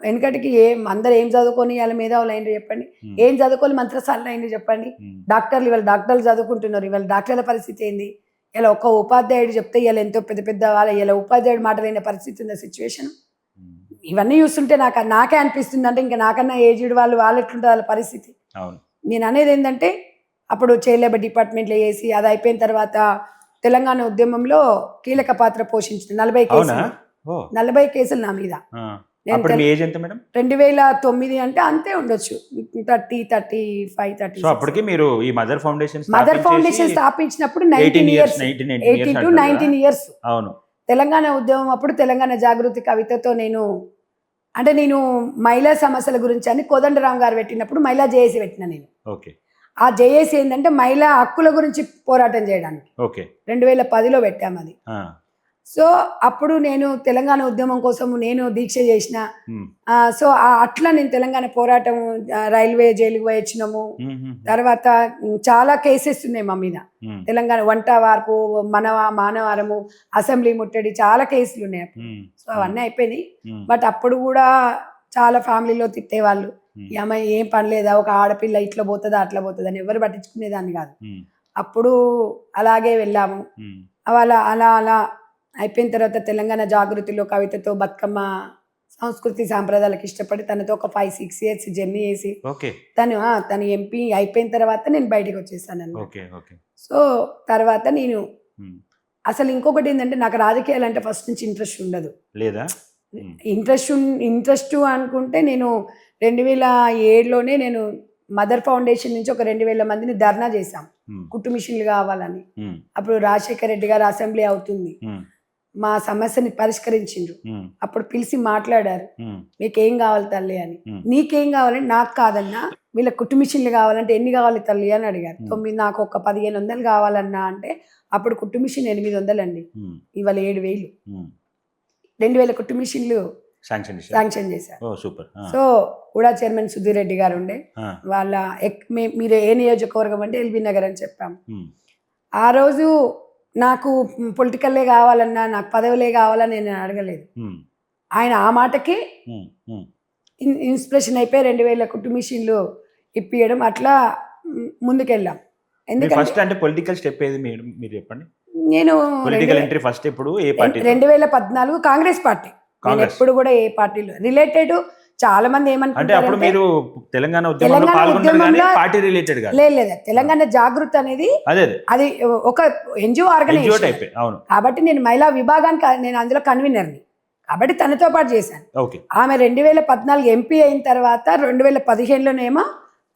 వెనకటికి అందరు ఏం చదువుకొని వాళ్ళ మేధావులు అయింది చెప్పండి, ఏం చదువుకొని మంత్రసాలను అయింది చెప్పండి. డాక్టర్లు ఇవాళ డాక్టర్లు చదువుకుంటున్నారు, ఇవాళ డాక్టర్ల పరిస్థితి ఏంది. ఇలా ఒక ఉపాధ్యాయుడు చెప్తే ఇలా ఎంతో పెద్ద పెద్ద వాళ్ళ ఇలా ఉపాధ్యాయుడు మాటలైన పరిస్థితి ఉన్న సిచ్యువేషన్. ఇవన్నీ చూస్తుంటే నాకే అనిపిస్తుంది, అంటే ఇంకా నాకన్నా ఏజ్డ్ వాళ్ళు ఎట్లుంటుంది వాళ్ళ పరిస్థితి. నేను అనేది ఏంటంటే అప్పుడు చైల్డ్ లేబర్ డిపార్ట్మెంట్లో చేసి అది అయిపోయిన తర్వాత తెలంగాణ ఉద్యమంలో కీలక పాత్ర పోషించిన 40 కేసులు నా మీద. 2009 అంటే అంతే ఉండొచ్చు, 35, 30. మీరు ఈ మదర్ ఫౌండేషన్ స్థాపించినప్పుడు 18 to 19 years. అవును. తెలంగాణ ఉద్యమం అప్పుడు తెలంగాణ జాగృతి కవితతో నేను మహిళా సమస్యల గురించి అని కోదండరాం గారు పెట్టినప్పుడు మహిళా జేఏసీ పెట్టిన నేను. ఆ జేఏసీ ఏంటంటే మహిళా హక్కుల గురించి పోరాటం చేయడానికి 2010లో పెట్టాము అది. సో అప్పుడు నేను తెలంగాణ ఉద్యమం కోసం నేను దీక్ష చేసిన. సో అట్లా నేను తెలంగాణ పోరాటం, రైల్వే జైలుకి పోయి వచ్చినాము. తర్వాత చాలా కేసెస్ ఉన్నాయి మా మీద, తెలంగాణ వంట వార్పు, మానవారము, అసెంబ్లీ ముట్టడి, చాలా కేసులు ఉన్నాయి అప్పుడు. సో అవన్నీ అయిపోయినాయి. బట్ అప్పుడు కూడా చాలా ఫ్యామిలీలో తిట్టేవాళ్ళు, ఈ అమ్మాయి ఏం పని లేదా, ఒక ఆడపిల్ల ఇట్లా పోతుందా అట్లా పోతుందా అని ఎవరు పట్టించుకునేదాన్ని కాదు. అప్పుడు అలాగే వెళ్ళాము. అలా అలా అలా అయిపోయిన తర్వాత తెలంగాణ జాగృతిలో కవితతో బతుకమ్మ సంస్కృతి సాంప్రదాయాలకు ఇష్టపడి తనతో ఒక 5-6 years జర్నీ చేసి తను ఎంపీ అయిపోయిన తర్వాత నేను బయటకు వచ్చేసాను. సో తర్వాత నేను అసలు ఇంకొకటి ఏంటంటే నాకు రాజకీయాలు అంటే ఫస్ట్ నుంచి ఇంట్రెస్ట్ ఉండదు. లేదా? ఇంట్రెస్ట్ అనుకుంటే నేను 2007లోనే నేను మదర్ ఫౌండేషన్ నుంచి ఒక 2000 మందిని ధర్నా చేశాం, కుట్టు మిషన్లు కావాలని. అప్పుడు రాజశేఖర రెడ్డి గారు అసెంబ్లీ అవుతుంది, మా సమస్యని పరిష్కరించిండ్రు. అప్పుడు పిలిచి మాట్లాడారు, మీకేం కావాలి తల్లి అని. నీకేం కావాలంటే నాకు కాదన్నా, వీళ్ళ కుట్టు మిషన్లు కావాలంటే ఎన్ని కావాలి తల్లి అని అడిగారు. 9 నాకు ఒక 1500 కావాలన్నా అంటే అప్పుడు కుట్టు మిషన్ 800 అండి, ఇవాళ 7000. 2000 కుట్టు మిషన్లు శాంక్షన్ చేశారు. సో కూడా చైర్మన్ సుధీర్ రెడ్డి గారు ఉండే, వాళ్ళ మీరు ఏ నియోజకవర్గం అంటే ఎల్బీ నగర్ అని చెప్పాము. ఆ రోజు నాకు పొలిటికల్లే కావాలన్నా, నాకు పదవులే కావాలని నేను అడగలేదు. ఆయన ఆ మాటకి ఇన్స్పిరేషన్ అయిపోయి 2000 కుట్టు మిషన్లు ఇప్పియడం, అట్లా ముందుకెళ్ళాం. ఫస్ట్ అంటే పొలిటికల్ స్టెప్ ఏది మీరు చెప్పండి? నేను పొలిటికల్ ఎంట్రీ ఫస్ట్ ఎప్పుడు ఏ పార్టీ? 2014 కాంగ్రెస్ పార్టీ. ఎప్పుడు కూడా ఏ పార్టీలో రిలేటెడ్ చాలా మంది ఏమనుకుంటారు, అప్పుడు మీరు తెలంగాణ ఉద్యమంలో పాల్గొన్నారు, పార్టీ రిలేటెడ్ గా లేదు. తెలంగాణ జాగృతి అనేది అది ఒక ఎన్జిఓ ఆర్గనైజేషన్. కాబట్టి నేను మహిళా విభాగానికి నేను అందులో కన్వీనర్ని, కాబట్టి తనతో పాటు చేశాను. ఆమె 2014 ఎంపీ అయిన తర్వాత 2015లోనేమో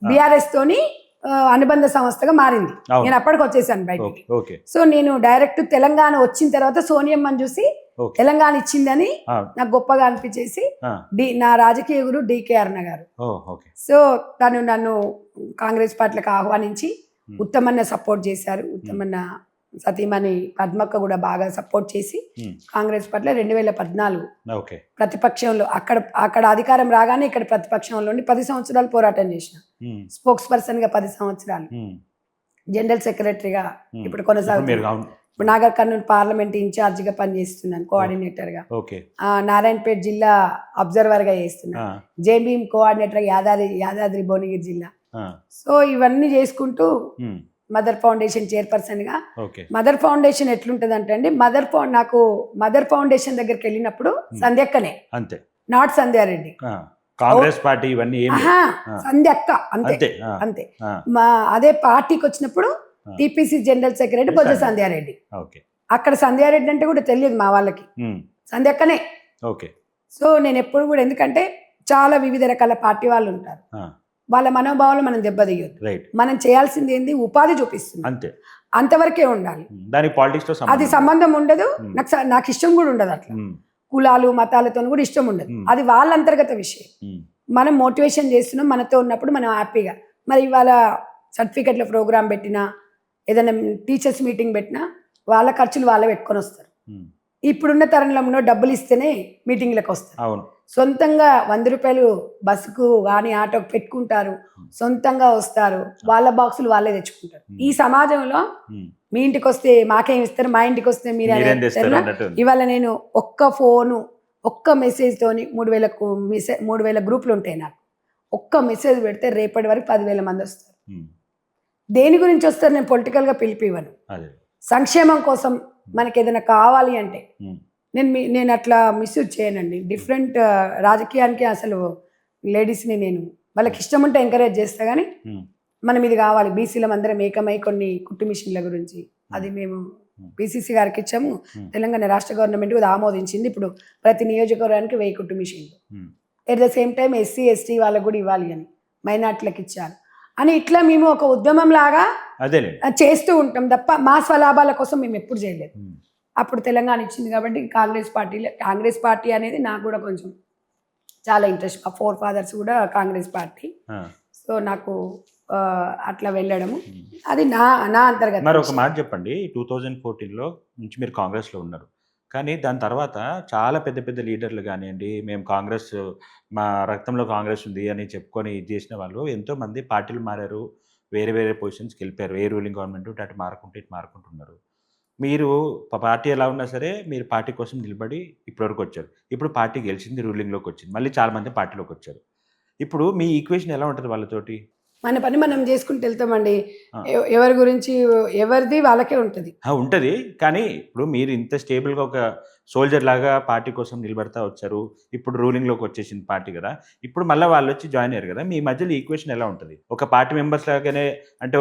బీఆర్ఎస్ తోని అనుబంధ సంస్థగా మారింది. నేను అప్పటికి వచ్చేసాను బయటికి. సో నేను డైరెక్ట్ తెలంగాణ వచ్చిన తర్వాత సోనియమ్మని చూసి తెలంగాణ ఇచ్చిందని నాకు గొప్పగా అనిపించేసి నా రాజకీయ గురు డికే అరుణ గారు, సో తను నన్ను కాంగ్రెస్ పార్టీలకు ఆహ్వానించి ఉత్తమన్న సపోర్ట్ చేశారు. ఉత్తమన్న సతీమణి పద్మక్క కూడా బాగా సపోర్ట్ చేసి కాంగ్రెస్ పార్టీలో 2014 ప్రతిపక్షంలో అక్కడ అధికారం రాగానే ఇక్కడ ప్రతిపక్షంలో 10 సంవత్సరాలు పోరాటం చేసిన, స్పోక్స్ పర్సన్ గా 10 సంవత్సరాలు, జనరల్ సెక్రటరీగా ఇప్పుడు కొనసాగుతున్నాను. ఇప్పుడు నాగర్ కర్నూలు పార్లమెంట్ ఇన్ఛార్జ్ గా పనిచేస్తున్నాను, కోఆర్డినేటర్ గా. నారాయణపేట జిల్లా అబ్జర్వర్ గా చేస్తున్నాను, జేబీఎం కోఆర్డినేటర్ యాదాద్రి భువనగిరి జిల్లా. సో ఇవన్నీ చేసుకుంటూ మదర్ ఫౌండేషన్ చైర్పర్సన్ గా. మదర్ ఫౌండేషన్ ఎట్లుంటది అంటే అండి, నాకు మదర్ ఫౌండేషన్ దగ్గరికి వెళ్ళినప్పుడు సంధ్యక్కనే, అంతే, నాట్ సంధ్యారెడ్డి, కాంగ్రెస్ పార్టీ ఇవన్నీ సంధ్యక్క, అంతే అంతే. మా అదే పార్టీకి వచ్చినప్పుడు టిపిసి జనరల్ సెక్రటరీ బొజ్జ సంధ్యారెడ్డి. అక్కడ సంధ్యారెడ్డి అంటే కూడా తెలియదు మా వాళ్ళకి, సంధ్యక్కనే. సో నేను ఎప్పుడు కూడా, ఎందుకంటే చాలా వివిధ రకాల పార్టీ వాళ్ళు ఉంటారు, వాళ్ళ మనోభావాలు మనం దెబ్బతీయొద్దు. మనం చేయాల్సింది ఏంది, ఉపాధి చూపిస్తుంది, అంతే, అంతవరకే ఉండాలి. దానికి పాలిటిక్స్ అది సంబంధం ఉండదు, నాకు ఇష్టం కూడా ఉండదు అట్లా. కులాలు మతాలతో కూడా ఇష్టం ఉండదు, అది వాళ్ళ అంతర్గత విషయం. మనం మోటివేషన్ చేస్తున్నాం, మనతో ఉన్నప్పుడు మనం హ్యాపీగా. మరి ఇవాళ సర్టిఫికెట్ల ప్రోగ్రామ్ పెట్టినా, ఏదైనా టీచర్స్ మీటింగ్ పెట్టినా వాళ్ళ ఖర్చులు వాళ్ళే పెట్టుకొని వస్తారు. ఇప్పుడున్న తరంలో డబ్బులు ఇస్తేనే మీటింగ్లకు వస్తారు. సొంతంగా 100 రూపాయలు బస్సుకు కానీ ఆటోకి పెట్టుకుంటారు, సొంతంగా వస్తారు, వాళ్ళ బాక్సులు వాళ్ళే తెచ్చుకుంటారు. ఈ సమాజంలో మీ ఇంటికి వస్తే మాకేం ఇస్తారు, మా ఇంటికి వస్తే మీరే. ఇవాళ నేను ఒక్క ఫోను, ఒక్క మెసేజ్ తోని 3000 గ్రూపులు ఉంటాయి నాకు. ఒక్క మెసేజ్ పెడితే రేపటి వరకు 10,000 మంది వస్తారు. దేని గురించి వస్తారు? నేను పొలిటికల్గా పిలిపివ్వను, సంక్షేమం కోసం. మనకి ఏదైనా కావాలి అంటే నేను అట్లా మిస్యూజ్ చేయనండి. డిఫరెంట్ రాజకీయానికి అసలు లేడీస్ని నేను వాళ్ళకి ఇష్టం ఉంటే ఎంకరేజ్ చేస్తా, కానీ మనం ఇది కావాలి, బీసీలం అందరం ఏకమై కొన్ని కుట్టు మిషన్ల గురించి అది మేము పిసిసి గారికి ఇచ్చాము. తెలంగాణ రాష్ట్ర గవర్నమెంట్ కూడా ఆమోదించింది. ఇప్పుడు ప్రతి నియోజకవర్గానికి 1000 కుట్టు మిషన్లు. At the same time SC ST వాళ్ళకు కూడా ఇవ్వాలి అని, మైనార్టీలకు ఇచ్చారు అని, ఇట్లా మేము ఒక ఉద్యమం లాగా చేస్తూ ఉంటాం తప్ప మా స్వలాభాల కోసం మేము ఎప్పుడు చేయలేదు. అప్పుడు తెలంగాణ ఇచ్చింది కాబట్టి కాంగ్రెస్ పార్టీ అనేది నాకు కూడా కొంచెం చాలా ఇంట్రెస్ట్. మా 4 ఫాదర్స్ కూడా కాంగ్రెస్ పార్టీ. సో నాకు అట్లా వెళ్ళడము అది నా అంతర్గత. మరి ఒక మాట చెప్పండి, 2014లో నుంచి మీరు కాంగ్రెస్లో ఉన్నారు, కానీ దాని తర్వాత చాలా పెద్ద పెద్ద లీడర్లు కానివ్వండి, మేము కాంగ్రెస్, మా రక్తంలో కాంగ్రెస్ ఉంది అని చెప్పుకొని ఇది చేసిన వాళ్ళు ఎంతోమంది పార్టీలు మారారు, వేరే వేరే పొజిషన్స్కి వెళ్ళిపోయారు. ఏ రూలింగ్ గవర్నమెంట్ అటు మారుకుంటూ ఇటు మారుకుంటున్నారు. మీరు పార్టీ ఎలా ఉన్నా సరే మీరు పార్టీ కోసం నిలబడి ఇప్పటివరకు వచ్చారు. ఇప్పుడు పార్టీ గెలిచింది, రూలింగ్లోకి వచ్చింది, మళ్ళీ చాలామంది పార్టీలోకి వచ్చారు. ఇప్పుడు మీ ఈక్వేషన్ ఎలా ఉంటుంది వాళ్ళతోటి? మన పని మనం చేసుకుంటూ వెళ్తామండి. ఆ. ఎవరి గురించి ఎవరిది వాళ్ళకే ఉంటుంది. ఉంటది. కానీ ఇప్పుడు మీరు ఇంత స్టేబుల్‌గా ఒక సోల్జర్ లాగా పార్టీ కోసం నిలబడతా వచ్చారు. ఇప్పుడు రూలింగ్‌లోకి వచ్చేసింది పార్టీ గదా! ఇప్పుడు మళ్ళా వాళ్ళొచ్చి జాయిన్ అయ్యారు గదా! మీ మధ్యలో ఈక్వేషన్ ఎలా ఉంటది? ఒక పార్టీ మెంబర్స్ లాగానే అంటే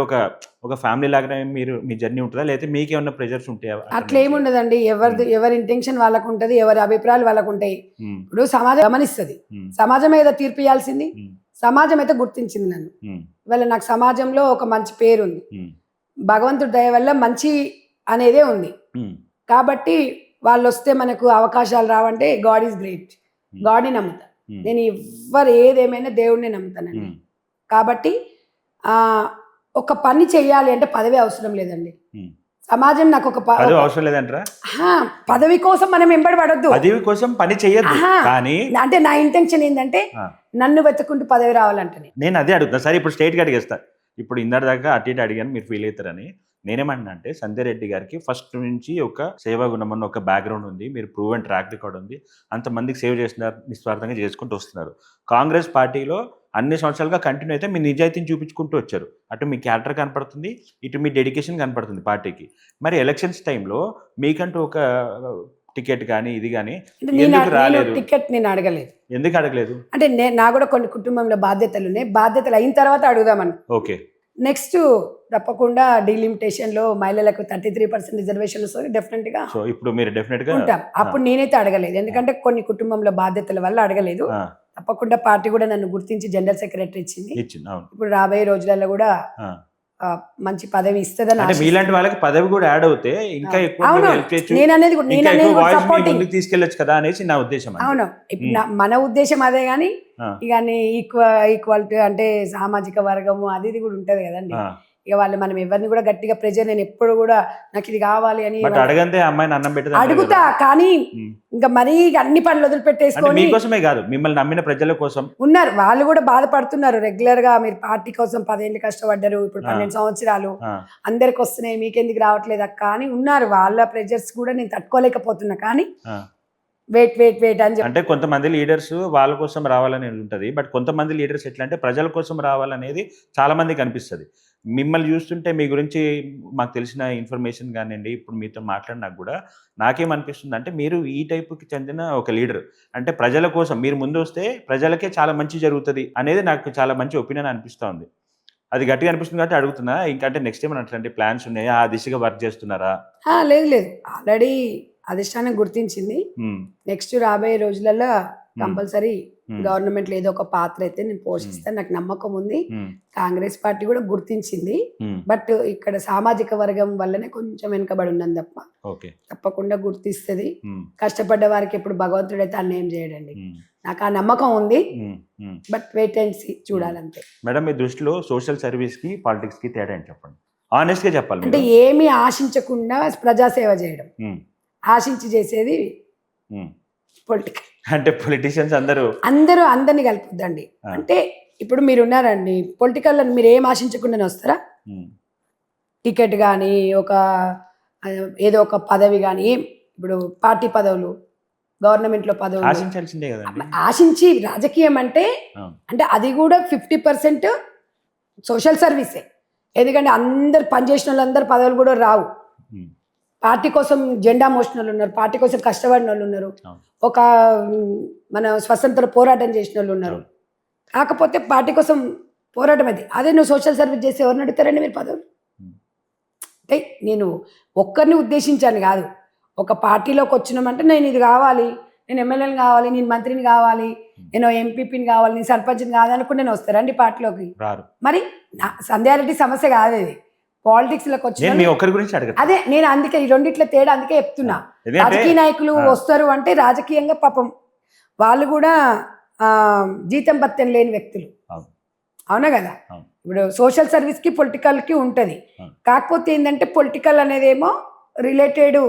ఒక ఫ్యామిలీ లాగానే మీ జర్నీ ఉంటదా? లేకపోతే మీకేమన్నా ప్రెషర్స్ ఉంటాయా అక్కడి నుంచి? అట్లేముండదండి. ఎవరి ఇంటెన్షన్ వాళ్ళకుంటది. ఎవరి అభిప్రాయాలు వాళ్ళకుంటాయి. హ్మ్. ఇప్పుడు సమాజం గమనిస్తది. హ్మ్. సమాజమే కదా తీర్పు ఇయ్యాల్సింది. హ్మ్. సమాజం అయితే గుర్తించింది నన్ను. హ్మ్. ఇవాళ నాకు సమాజంలో ఒక మంచి పేరుంది. హ్మ్. భగవంతుడి దయ వల్ల మంచి అనేదే ఉంది. హ్మ్. కాబట్టి వాళ్ళొస్తే మనకు అవకాశాలు రావంటే గాడ్ ఈజ్ గ్రేట్. హ్మ్. గాడ్‌ని నమ్ముతా. హ్మ్. నేను ఎవ్వరు ఏదేమైనా దేవుడినే నమ్ముతానండి. హ్మ్. కాబట్టి ఒక పని చెయ్యాలి అంటే పదవి అవసరం లేదండి. హ్మ్. సమాజం నాకు ఒక పదవి అవసరం లేదంటారా? పదవి కోసం మనం ఎంబడి పడొద్దు. పదవి కోసం పని చెయ్యొద్దు. కానీ అంటే నా ఇంటెన్షన్ ఏంటంటే నన్ను వెతుక్కుంటూ పదవి రావాలంటనే. నేను అదే అడుగుతున్నా. సరే ఇప్పుడు స్ట్రెయిట్‌గా అడిగేస్తా. ఇప్పుడు ఇందాక దాకా అటు ఇటు అడిగాను మీరు ఫీల్ అవుతారని. నేనేమంటున్నా అంటే సంజయ్ రెడ్డి గారికి ఫస్ట్ నుంచి ఒక సేవా గుణం అన్న ఒక బ్యాక్‌గ్రౌండ్ ఉంది. మీరు ప్రూవెన్ ట్రాక్ రికార్డ్ ఉంది. అంతమందికి సేవ చేస్తున్నారు. నిస్వార్థంగా చేసుకుంటూ వస్తున్నారు. కాంగ్రెస్ పార్టీలో అన్ని సంవత్సరాలుగా కంటిన్యూ అయితే మీ నిజాయితీని చూపించుకుంటూ వచ్చారు. అటు మీ క్యారెక్టర్ కనపడుతుంది. ఇటు మీ డెడికేషన్ కనపడుతుంది పార్టీకి. మరి ఎలక్షన్స్ టైంలో మీకంటూ ఒక టికెట్ గాని, ఇది గాని ఎందుకు రాలేదు? టికెట్ నేను అడగలేదు. ఎందుకు అడగలేదు? అంటే నాకు కూడా కొన్ని కుటుంబంలో బాధ్యతలున్నాయి. బాధ్యతలు అయిన తర్వాత అడుగుదామని. ఓకే. నెక్స్ట్ తప్పకుండా డీలిమిటేషన్‌లో మహిళలకు 33% రిజర్వేషన్ వస్తది. డెఫినెట్‌గా సో, ఇప్పుడు మీరు డెఫినిట్‌గా ఉంటాం. అప్పుడు నేనైతే అడగలేదు. ఎందుకంటే కొన్ని కుటుంబంలో బాధ్యతల వల్ల అడగలేదు. తప్పకుండా పార్టీ కూడా నన్ను గుర్తించి జనరల్ సెక్రటరీ ఇచ్చింది. అవును. ఇప్పుడు రాబోయే రోజులలో కూడా మంచి పదవి ఇస్తదని అంటే మీలాంటి వాళ్ళకి పదవి కూడా యాడ్ అవుతే ఇంకా ఎక్కువ మీరు హెల్ప్ చేయొచ్చు. నేననేది ఇంకా ఎక్కువ వాయిస్ మీ సపోర్టింగ్ ముందుకు తీసుకెళ్ళొచ్చు కదా అనేసి నా ఉద్దేశం. అవును. ఇప్పుడు మన ఉద్దేశం అదే గాని ఇక ఈక్వాలిటీ అంటే సామాజిక వర్గము అది ఇది కూడా ఉంటది కదండి. ఇక వాళ్ళు మనం ఎవరిని కూడా గట్టిగా ప్రెజర్ నేను ఎప్పుడు కూడా నాకు ఇది కావాలి అని అడగంతే అమ్మాయిని అన్నం పెట్టదు అడుగుతా. కానీ ఇంకా మరీ అన్ని పనులు వదిలిపెట్టేసుకొని మీకోసమే కాదు మిమ్మల్ని నమ్మిన ప్రజల కోసం ఉన్నారు. వాళ్ళు కూడా బాధపడుతున్నారు. రెగ్యులర్ గా మీరు పార్టీ కోసం 10 ఏళ్ళు కష్టపడ్డారు. ఇప్పుడు 12 సంవత్సరాలు అందరికి వస్తున్నాయి మీకెందుకు రావట్లేదు అక్క అని ఉన్నారు. వాళ్ళ ప్రెజర్స్ కూడా నేను తట్టుకోలేకపోతున్నా. కానీ వెయిట్ అని చెప్పి అంటే కొంతమంది లీడర్స్ వాళ్ళ కోసం రావాలని ఉంటుంది. బట్ కొంతమంది లీడర్స్ ఎట్లా అంటే ప్రజల కోసం రావాలనేది చాలా మందికి అనిపిస్తుంది. మిమ్మల్ని చూస్తుంటే మీ గురించి మాకు తెలిసిన ఇన్ఫర్మేషన్ కానివ్వండి, ఇప్పుడు మీతో మాట్లాడినాక కూడా నాకేమనిపిస్తుంది అంటే మీరు ఈ టైప్కి చెందిన ఒక లీడర్. అంటే ప్రజల కోసం మీరు ముందు వస్తే ప్రజలకే చాలా మంచి జరుగుతుంది అనేది నాకు చాలా మంచి ఒపీనియన్ అనిపిస్తూ ఉంది. అది గట్టిగా అనిపిస్తుంది కాబట్టి అడుగుతున్నా. ఇంకా అంటే నెక్స్ట్ ఏమైనా అట్లాంటి ప్లాన్స్ ఉన్నాయా? ఆ దిశగా వర్క్ చేస్తున్నారా? లేదు. ఆల్రెడీ అధిష్టానం గుర్తించింది. నెక్స్ట్ రాబోయే రోజులలో కంపల్సరీ గవర్నమెంట్ ఏదో ఒక పాత్ర అయితే నేను పోషిస్తాను. నాకు నమ్మకం ఉంది. కాంగ్రెస్ పార్టీ కూడా గుర్తించింది. బట్ ఇక్కడ సామాజిక వర్గం వల్లనే కొంచెం వెనుకబడి ఉన్నాను తప్ప తప్పకుండా గుర్తిస్తుంది. కష్టపడ్డ వారికి ఎప్పుడు భగవంతుడు అయితే అన్యాయం చేయడండి. నాకు ఆ నమ్మకం ఉంది. బట్ వెయిట్ అండ్ సీ చూడాలంతే. మేడం మీ దృష్టిలో సోషల్ సర్వీస్ కి పాలిటిక్స్ కి తేడా ఏంటి చెప్పండి? ఆనెస్ట్ గా చెప్పాలి. అంటే ఏమీ ఆశించకుండా ప్రజాసేవ చేయడం. ఆశించి చేసేది పొలిటికల్. అంటే పొలిటీషియన్స్ అందరిని కలుపుద్దండి. అంటే ఇప్పుడు మీరు ఉన్నారండి పొలిటికల్ మీరు ఏం ఆశించకుండానే వస్తారా? టికెట్ కానీ ఏదో ఒక పదవి కానీ ఇప్పుడు పార్టీ పదవులు గవర్నమెంట్లో పదవులు ఆశించాల్సిందే కదండి. ఆశించి రాజకీయం అంటే అది కూడా 50% సోషల్ సర్వీసే. ఎందుకంటే అందరు పనిచేసిన వాళ్ళందరూ పదవులు కూడా రావు. పార్టీ కోసం జెండా మోసిన వాళ్ళు ఉన్నారు. పార్టీ కోసం కష్టపడిన వాళ్ళు ఉన్నారు. ఒక మన స్వతంత్ర పోరాటం చేసిన వాళ్ళు ఉన్నారు. కాకపోతే పార్టీ కోసం పోరాటం అదే నువ్వు సోషల్ సర్వీస్ చేసి ఎవరిని అడుగుతారండి మీరు పదవులు? అంటే నేను ఒక్కరిని ఉద్దేశించాను కాదు. ఒక పార్టీలోకి వచ్చినామంటే నేను ఇది కావాలి, నేను ఎమ్మెల్యేని కావాలి, నేను మంత్రిని కావాలి, నేను ఎంపీపీని కావాలి, నేను సర్పంచ్ని కాదనుకుంటే నేను వస్తారండి పార్టీలోకి? మరి సంధ్యారెడ్డి సమస్య కాదు అది. పాలిటిక్స్ లోకి వచ్చి అదే నేను అందుకే ఈ రెండిట్ల తేడా అందుకే చెప్తున్నా. రాజకీయ నాయకులు వస్తారు అంటే రాజకీయంగా పాపం వాళ్ళు కూడా జీతం భత్యం లేని వ్యక్తులు. అవునా కదా? ఇప్పుడు సోషల్ సర్వీస్ కి పొలిటికల్ కి ఉంటది. కాకపోతే ఏంటంటే పొలిటికల్ అనేదేమో రిలేటెడ్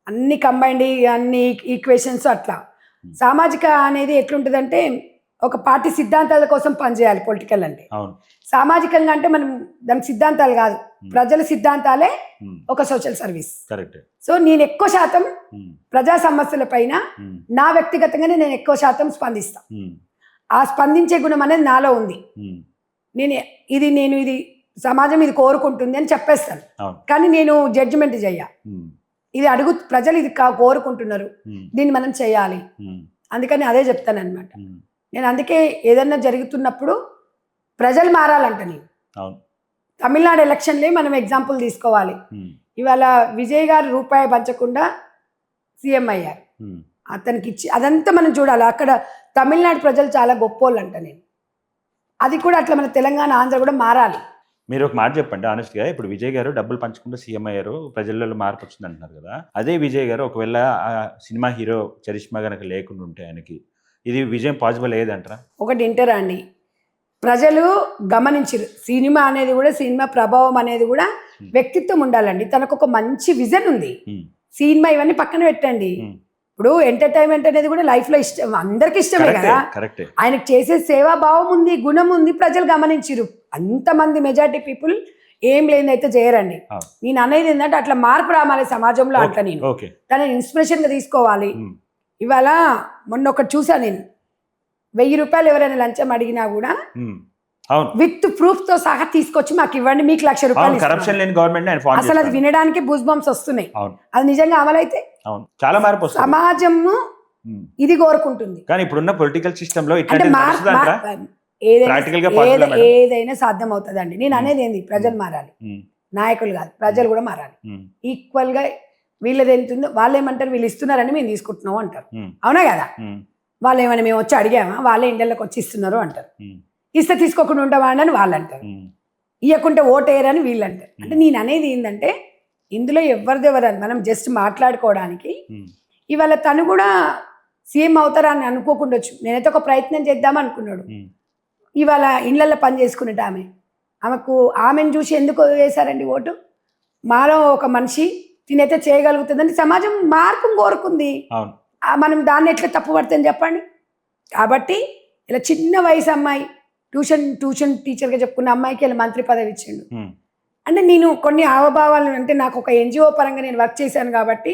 అన్ని కంబైండ్ అన్ని ఈక్వేషన్స్ అట్లా. సామాజిక అనేది ఎట్లుంటదంటే ఒక పార్టీ సిద్ధాంతాల కోసం పనిచేయాలి పొలిటికల్ అంటే. సామాజికంగా అంటే మనం దాని సిద్ధాంతాలు కాదు, ప్రజల సిద్ధాంతాలే ఒక సోషల్ సర్వీస్. సో నేను ఎక్కువ శాతం ప్రజా సమస్యల పైన నా వ్యక్తిగతంగానే నేను ఎక్కువ శాతం స్పందిస్తా. ఆ స్పందించే గుణం అనేది నాలో ఉంది. నేను ఇది సమాజం ఇది కోరుకుంటుంది అని చెప్పేస్తాను. అవును. కానీ నేను జడ్జిమెంట్ చెయ్య. ఉమ్, ఇది ప్రజలు ఇది కోరుకుంటున్నారు, ఉమ్, దీన్ని మనం చేయాలి. ఉమ్, అందుకని అదే చెప్తాను అనమాట. ఉమ్, నేను అందుకే ఏదన్నా జరుగుతున్నప్పుడు ప్రజలు మారాలంట. నేను అవును. తమిళనాడు ఎలక్షన్లే మనం ఎగ్జాంపుల్ తీసుకోవాలి. ఉమ్, ఇవాళ విజయ్ గారు రూపాయి పంచకుండా సీఎం అయ్యారు. ఉమ్, అతనికి ఇచ్చి అదంతా మనం చూడాలి. అక్కడ తమిళనాడు ప్రజలు చాలా గొప్పోళ్ళు అంట. నేను అది కూడా అట్లా మన తెలంగాణ ఆంధ్ర కూడా మారాలి. మీరు ఒక మాట చెప్పండి ఆనెస్ట్గా. ఇప్పుడు విజయ్ గారు డబ్బులు పంచకుండా సీఎం అయ్యారు, ప్రజలలో మార్పు వచ్చింది అంటున్నారు కదా. అదే విజయ్ గారు ఒకవేళ ఆ సినిమా హీరో చరిష్మా కనుక లేకుండా ఉంటే ఆయనకి ఇది విజయం పాసిబుల్ అయ్యేదంటారా? ఒకటి ఇంటరా అండి, ప్రజలు గమనించారు సినిమా అనేది కూడా, సినిమా ప్రభావం అనేది కూడా వ్యక్తిత్వం ఉండాలండి. తనకు ఒక మంచి విజన్ ఉంది. సినిమా ఇవన్నీ పక్కన పెట్టండి. ఇప్పుడు ఎంటర్టైన్మెంట్ అనేది కూడా లైఫ్ లో ఇష్టం, అందరికి ఇష్టమే కదా. ఆయనకు చేసే సేవాభావం ఉంది, గుణం ఉంది, ప్రజలు గమనించారు. అంతమంది మెజారిటీ పీపుల్ ఏం లేదైతే చేయరండి. నేను అనేది ఏంటంటే అట్లా మార్పు రావాలి సమాజంలో అంట. నేను తనని ఇన్స్పిరేషన్ గా తీసుకోవాలి. ఇవాళ మొన్న ఒకటి చూసా నేను, 1000 రూపాయలు ఎవరైనా లంచం అడిగినా కూడా విత్ ప్రూఫ్ తో సహా తీసుకొచ్చి మాకు ఇవ్వండి, మీకు 1,00,000 రూపాయలు. అసలు అది వినడానికి బూస్ బంప్స్ వస్తున్నాయి. అది నిజంగా అమలైతే చాలా మార్పు సమాజం ఇది కోరుకుంటుంది. కానీ ఇప్పుడున్న పొలిటికల్ సిస్టమ్ లో ఏదైనా సాధ్యం అవుతుందండి. నేను అనేది ఏంది, ప్రజలు మారాలి, నాయకులు కాదు, ప్రజలు కూడా మారాలి. ఈక్వల్ గా వీళ్ళది ఎంత ఉందో వాళ్ళు ఏమంటారు, వీళ్ళు ఇస్తున్నారని మేము తీసుకుంటున్నాం అంటారు. అవునా కదా? వాళ్ళు ఏమైనా మేము వచ్చి అడిగామా, వాళ్ళే ఇండియాలోకి వచ్చి ఇస్తున్నారు అంటారు. ఇస్తే తీసుకోకుండా ఉంటామా అని వాళ్ళు అంటారు, ఇవ్వకుంటే ఓటేయరని వీళ్ళు అంటారు. అంటే నేను అనేది ఏంటంటే ఇందులో ఎవరిదెవరని మనం జస్ట్ మాట్లాడుకోవడానికి. ఇవాళ తను కూడా సీఎం అవుతారా అని అనుకోకుండొచ్చు. నేనైతే ఒక ప్రయత్నం చేద్దాం అనుకున్నాడు. ఇవాళ ఇళ్లలో పని చేసుకునేట ఆమెను చూసి ఎందుకు వేశారండి ఓటు? మాలో ఒక మనిషి తినైతే చేయగలుగుతుందని సమాజం మార్పు కోరుకుంది. మనం దాన్ని ఎట్లా తప్పు పడుతుంది చెప్పండి. కాబట్టి ఇలా చిన్న వయసు అమ్మాయి ట్యూషన్ టీచర్గా చెప్పుకున్న అమ్మాయికి ఇలా మంత్రి పదవి ఇచ్చిండు అంటే నేను కొన్ని హావభావాలు, అంటే నాకు ఒక ఎన్జిఓ పరంగా నేను వర్క్ చేశాను కాబట్టి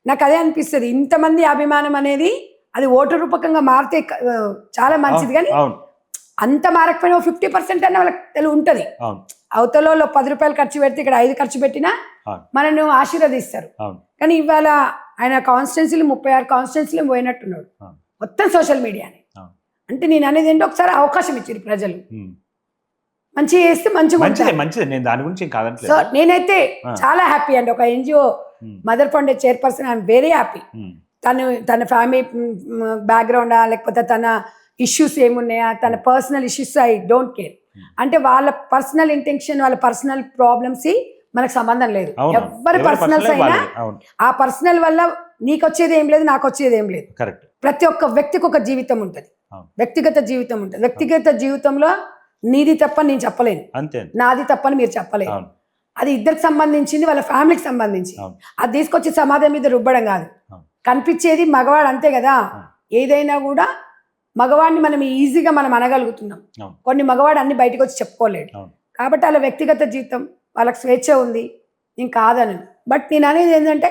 నాకు అదే అనిపిస్తుంది. ఇంతమంది అభిమానం అనేది అది ఓటు రూపకంగా మారితే చాలా మంచిది. కానీ అంత మారకపోయినా 50% అన్న వాళ్ళకి ఉంటుంది. అవతలలో 10 రూపాయలు ఖర్చు పెడితే ఇక్కడ 5 ఖర్చు పెట్టినా మనను ఆశీర్వదిస్తారు. కానీ ఇవాళ ఆయన కాన్స్టిట్యున్సీలు 36 కాన్స్టిట్యున్సీలు పోయినట్టున్నాడు మొత్తం సోషల్ మీడియాని. అంటే నేను అనేది ఏంటో ఒకసారి అవకాశం ఇచ్చారు ప్రజలు, మంచిగా చేస్తే మంచిగా. సో నేనైతే చాలా హ్యాపీ అండి. ఒక NGO mother foundation chairperson, I'm very happy. తన ఫ్యామిలీ బ్యాక్గ్రౌండా లేకపోతే తన ఇష్యూస్ ఏమున్నాయా, తన personal issues I don't care. అంటే వాళ్ళ పర్సనల్ ఇంటెన్షన్, వాళ్ళ పర్సనల్ ప్రాబ్లమ్స్ మనకు సంబంధం లేదు. ఎవరి పర్సనల్స్ అయినా ఆ పర్సనల్ వల్ల నీకు వచ్చేది ఏం లేదు, నాకు వచ్చేది ఏం లేదు. ప్రతి ఒక్క వ్యక్తికి ఒక జీవితం ఉంటుంది, వ్యక్తిగత జీవితం ఉంటుంది. వ్యక్తిగత జీవితంలో నీది తప్పని నేను చెప్పలేను, నాది తప్పని మీరు చెప్పలేను. అది ఇద్దరికి సంబంధించింది, వాళ్ళ ఫ్యామిలీకి సంబంధించి. అది తీసుకొచ్చి సమాజం మీద రుబ్బడం కాదు. కనిపించేది మగవాడు అంతే కదా. ఏదైనా కూడా మగవాడిని మనం ఈజీగా మనం అనగలుగుతున్నాం, కొన్ని మగవాడు అన్ని బయటకు వచ్చి చెప్పుకోలేడు. కాబట్టి వాళ్ళ వ్యక్తిగత జీవితం, వాళ్ళకి స్వేచ్ఛ ఉంది, నేను కాదని. బట్ నేను అనేది ఏంటంటే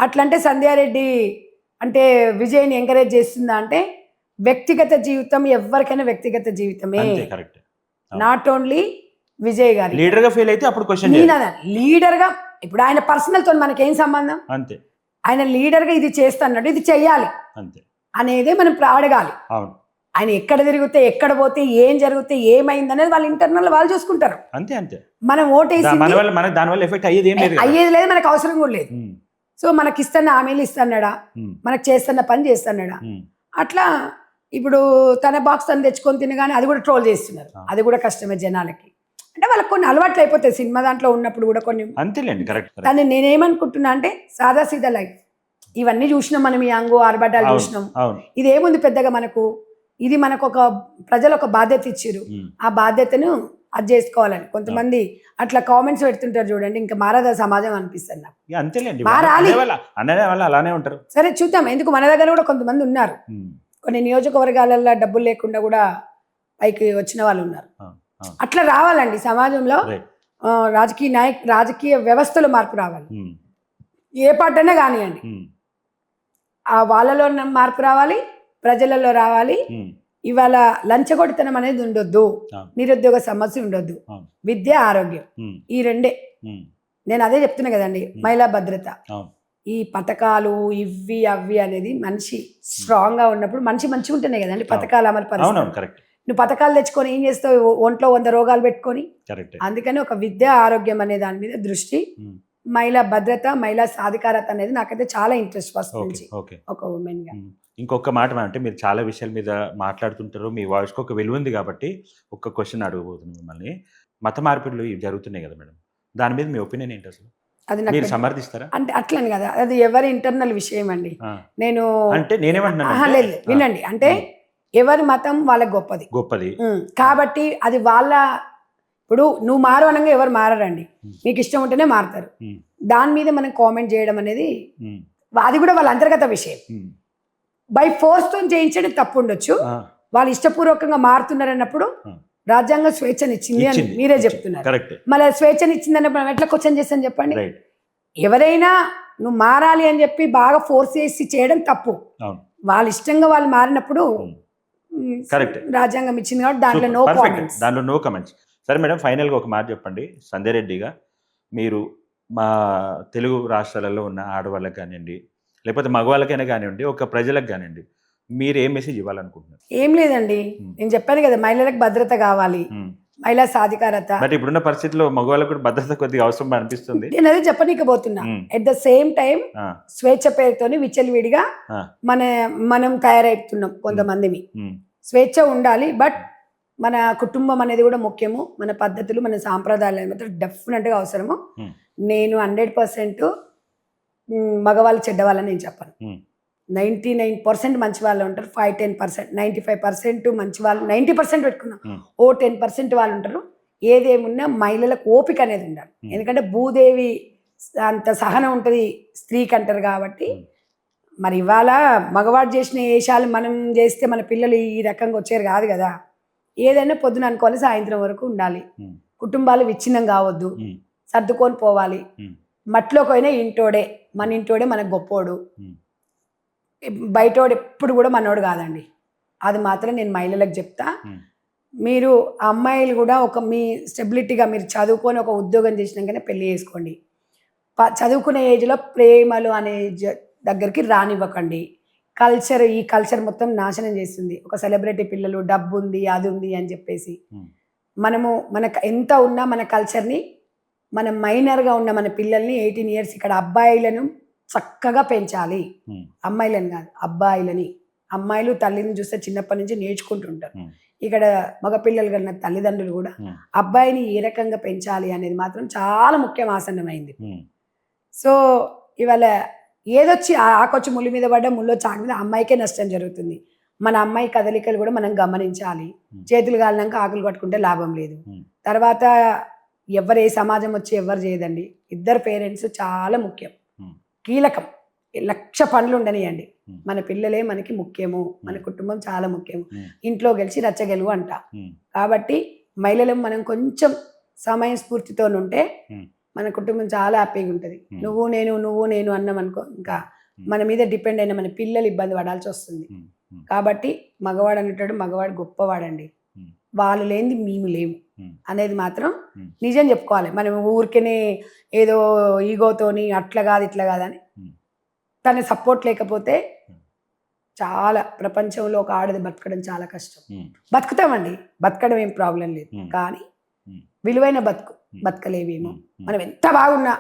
అట్లంటే సంధ్యారెడ్డి అంటే విజయ్ని ఎంకరేజ్ చేస్తుందా అంటే, వ్యక్తిగత జీవితం ఎవరికైనా వ్యక్తిగత జీవితమే. నాట్ ఓన్లీ విజయ్ గారు లీడర్ గా ఫెయిల్ అయితే అప్పుడు క్వశ్చన్ లీడర్ గా. ఇప్పుడు ఆయన పర్సనల్ తో మనకేం సంబంధం? అంతే. ఆయన లీడర్ గా ఇది చేస్తాడు, ఇది చెయ్యాలి అంతే అనేదే మనం అడగాలి. ఆయన ఎక్కడ తిరిగితే, ఎక్కడ పోతే, ఏం జరిగితే, ఏమైంది అనేది వాళ్ళ ఇంటర్నల్ వాళ్ళు చూసుకుంటారు. అంతే అంతే. మనం ఓటేసి దానివల్ల ఎఫెక్ట్ అయ్యేది లేదు, మనకు అవసరం కూడా లేదు. సో మనకి ఇస్తున్న హామీలు ఇస్తున్నాడా, మనకు చేస్తున్న పని చేస్తున్నాడా, అట్లా. ఇప్పుడు తన బాక్స్ తను తెచ్చుకొని తినగానే అది కూడా ట్రోల్ చేస్తున్నారు. అది కూడా కష్టమే జనాలకి. అంటే వాళ్ళకి కొన్ని అలవాట్లు అయిపోతాయి సినిమా దాంట్లో ఉన్నప్పుడు కూడా కొన్ని. అంతేలేండి, కరెక్ట్. కానీ నేనేమనుకుంటున్నా అంటే సాదా సీదా లైఫ్ ఇవన్నీ చూసినాం మనం, ఈ అంగు ఆర్భటాలు చూసినాం. ఇదేముంది పెద్దగా మనకు, ఇది మనకు ఒక ప్రజలు ఒక బాధ్యత ఇచ్చారు, ఆ బాధ్యతను అది చేసుకోవాలని. కొంతమంది అట్లా కామెంట్స్ పెడుతుంటారు చూడండి, ఇంకా మారదా సమాజం అనిపిస్తుంది నాకు. మారాలి, అలానే ఉంటారు. సరే చూద్దాం. ఎందుకు మన దగ్గర కూడా కొంతమంది ఉన్నారు, కొన్ని నియోజకవర్గాలలో డబ్బులు లేకుండా కూడా పైకి వచ్చిన వాళ్ళు ఉన్నారు. అట్లా రావాలండి సమాజంలో. రాజకీయ వ్యవస్థలో మార్పు రావాలి, ఏ పార్టీ అయినా కానివ్వండి. ఆ వాళ్ళలో మార్పు రావాలి, ప్రజలలో రావాలి. ఇవాళ లంచగొడితనం అనేది ఉండొద్దు, అవును. నిరుద్యోగ సమస్య ఉండొద్దు, అవును. విద్య ఆరోగ్యం ఉమ్, ఈ రెండే. ఉమ్, నేను అదే చెప్తున్నా కదండి, మహిళా భద్రత. అవును. ఈ పథకాలు ఇవి అవి అనేది మనిషి స్ట్రాంగ్ గా ఉన్నప్పుడు మనిషి మంచిగా ఉంటేనే కదండి పథకాలు అమలు పరిస్థితి. అవునవును, కరెక్ట్ నువ్వు పథకాలు తెచ్చుకొని ఏం చేస్తావు, ఒంట్లో 100 రోగాలు పెట్టుకొని. కరెక్ట్. అందుకని ఒక విద్య ఆరోగ్యం అనే దాని మీద దృష్టి, మహిళా భద్రత, మహిళా సాధికారత అనేది నాకైతే చాలా ఇంట్రెస్ట్ ఫస్ట్ ఓకే, నుంచి ఓకే. ఒక ఉమెన్ గా. ఇంకొక మాట అంటే మీరు చాలా విషయాల మీద మాట్లాడుతుంటారు, మీ వాయిస్కి ఒక విలువ ఉంది కాబట్టి ఒక్క క్వశ్చన్ అడగబోతున్నాను మిమ్మల్ని. మత మార్పిడులు ఇవి జరుగుతున్నాయి కదా మేడం, దాని మీద మీ ఒపీనియన్ ఏంటి అసలు? అది నాకు మీరు సమర్థిస్తారా? అంటే అట్లని కదా, అది ఎవరి ఇంటర్నల్ విషయం అండి. నేను అంటే నేనేమంటున్నాను, లేదు వినండి, అంటే ఎవరి మతం వాళ్ళకి గొప్పది గొప్పది కాబట్టి అది వాళ్ళ, ఇప్పుడు నువ్వు మారు అనగా ఎవరు మారరండి, మీకు ఇష్టం ఉంటేనే మారుతారు. దాని మీద మనం కామెంట్ చేయడం అనేది అది కూడా వాళ్ళ అంతర్గత విషయం. బై ఫోర్స్ తో చేయించడం తప్పు ఉండొచ్చు, వాళ్ళు ఇష్టపూర్వకంగా మారుతున్నారు అన్నప్పుడు రాజ్యాంగం స్వేచ్ఛనిచ్చింది అని మీరే చెప్తున్నారు. మళ్ళీ స్వేచ్ఛనిచ్చింది అన్నప్పుడు మనం ఎట్లా క్వశ్చన్ చేస్తాను చెప్పండి. ఎవరైనా నువ్వు మారాలి అని చెప్పి బాగా ఫోర్స్ చేసి చేయడం తప్పు. వాళ్ళ ఇష్టంగా వాళ్ళు మారినప్పుడు రాజ్యాంగం ఇచ్చింది కాబట్టి దాంట్లో నో కామెంట్స్. దాంట్లో నో కామెంట్స్. సరే మేడం, ఫైనల్గా ఒక మాట చెప్పండి. సంధ్య రెడ్డిగా మీరు మా తెలుగు రాష్ట్రాలలో ఉన్న ఆడవాళ్ళకి కానివ్వండి, లేకపోతే మగవాళ్ళకైనా కానివ్వండి, ఒక ప్రజలకు కానివ్వండి, మీరు ఏ మెసేజ్ ఇవ్వాలనుకుంటున్నారు? ఏం లేదండి, నేను చెప్పాను కదా, మహిళలకు భద్రత కావాలి, మహిళా సాధికారత. బట్ ఇప్పుడున్న పరిస్థితుల్లో మగవాళ్ళకు కూడా భద్రత కొద్దిగా అవసరం అనిపిస్తుంది. నేను అదే చెప్పనీకపోతున్నా. ఎట్ ద సేమ్ టైం స్వేచ్ఛ పేరుతోని విచ్చలవిడిగా మనం తయారైతున్నాం కొంతమందిని. స్వేచ్ఛ ఉండాలి, బట్ మన కుటుంబం అనేది కూడా ముఖ్యము, మన పద్ధతులు, మన సాంప్రదాయాలు మాత్రం డెఫినెట్గా అవసరము. నేను 100% మగవాళ్ళు చెడ్డవాళ్ళని నేను చెప్పను. 99% మంచి వాళ్ళు ఉంటారు, 5-10%, 95% మంచి వాళ్ళు, 90% పెట్టుకున్నాం, 10% వాళ్ళు ఉంటారు. ఏదేమున్నా మహిళలకు ఓపిక అనేది ఉండాలి. ఎందుకంటే భూదేవి అంత సహనం ఉంటుంది స్త్రీకి అంటారు కాబట్టి. మరి ఇవాళ మగవాడు చేసిన వేషాలు మనం చేస్తే మన పిల్లలు ఈ రకంగా వచ్చారు కాదు కదా. ఏదైనా పొద్దున అనుకోవాలి, సాయంత్రం వరకు ఉండాలి. కుటుంబాలు విచ్ఛిన్నం కావద్దు, సర్దుకొని పోవాలి. మట్లోకి పోయినా ఇంటోడే, మన ఇంటోడే మనకు గొప్పోడు, బయటోడు ఎప్పుడు కూడా మనోడు కాదండి. అది మాత్రం నేను మహిళలకు చెప్తా. మీరు అమ్మాయిలు కూడా ఒక మీ స్టెబిలిటీగా మీరు చదువుకొని ఒక ఉద్యోగం చేసినాకనే పెళ్లి చేసుకోండి. చదువుకునే ఏజ్లో ప్రేమలు అనే దగ్గరికి రానివ్వకండి. ఈ కల్చర్ మొత్తం నాశనం చేస్తుంది. ఒక సెలబ్రిటీ పిల్లలు, డబ్బు ఉంది, అది ఉంది అని చెప్పేసి మనకు ఎంత ఉన్నా మన కల్చర్ని, మన మైనర్గా ఉన్న మన పిల్లల్ని 18 years ఇక్కడ అబ్బాయిలను చక్కగా పెంచాలి. అమ్మాయిలని కాదు, అబ్బాయిలని. అమ్మాయిలు తల్లిని చూస్తే చిన్నప్పటి నుంచి నేర్చుకుంటుంటారు. ఇక్కడ మగపిల్లలు కన్నా తల్లిదండ్రులు కూడా అబ్బాయిని ఏ రకంగా పెంచాలి అనేది మాత్రం చాలా ముఖ్యం, ఆసన్నమైంది. సో ఇవాళ ఏదొచ్చి ఆకొచ్చి ముళ్ళు మీద పడ్డ, ముళ్ళు చాకు మీద అమ్మాయికే నష్టం జరుగుతుంది. మన అమ్మాయి కదలికలు కూడా మనం గమనించాలి. చేతులు కాలినాక ఆకులు కట్టుకుంటే లాభం లేదు. తర్వాత ఎవరు ఏ సమాజం వచ్చి ఎవరు చేయదండి, ఇద్దరు పేరెంట్స్ చాలా ముఖ్యం, కీలకం. 1,00,000 పనులు ఉండనియండి, మన పిల్లలే మనకి ముఖ్యము, మన కుటుంబం చాలా ముఖ్యము. ఇంట్లో గెలిచి రచ్చగెలువు అంట. కాబట్టి మహిళలు మనం కొంచెం సమయ స్ఫూర్తితో ఉంటే మన కుటుంబం చాలా హ్యాపీగా ఉంటుంది. నువ్వు నేను అన్నాం అనుకో, ఇంకా మన మీద డిపెండ్ అయిన మన పిల్లలు ఇబ్బంది పడాల్సి వస్తుంది. కాబట్టి మగవాడు అనేటాడు, మగవాడు గొప్పవాడండి, వాళ్ళు లేనిది మేము లేము అనేది మాత్రం నిజం చెప్పుకోవాలి. మనం ఊరికేనే ఏదో ఈగోతోని అట్లా కాదు ఇట్లా కాదని తన సపోర్ట్ లేకపోతే చాలా ప్రపంచంలో ఒక ఆడది బతకడం చాలా కష్టం. బతుకుతామండి, బతకడం ఏం ప్రాబ్లం లేదు, కానీ విలువైన బతకలేవేమో. మనం ఎంత బాగున్నా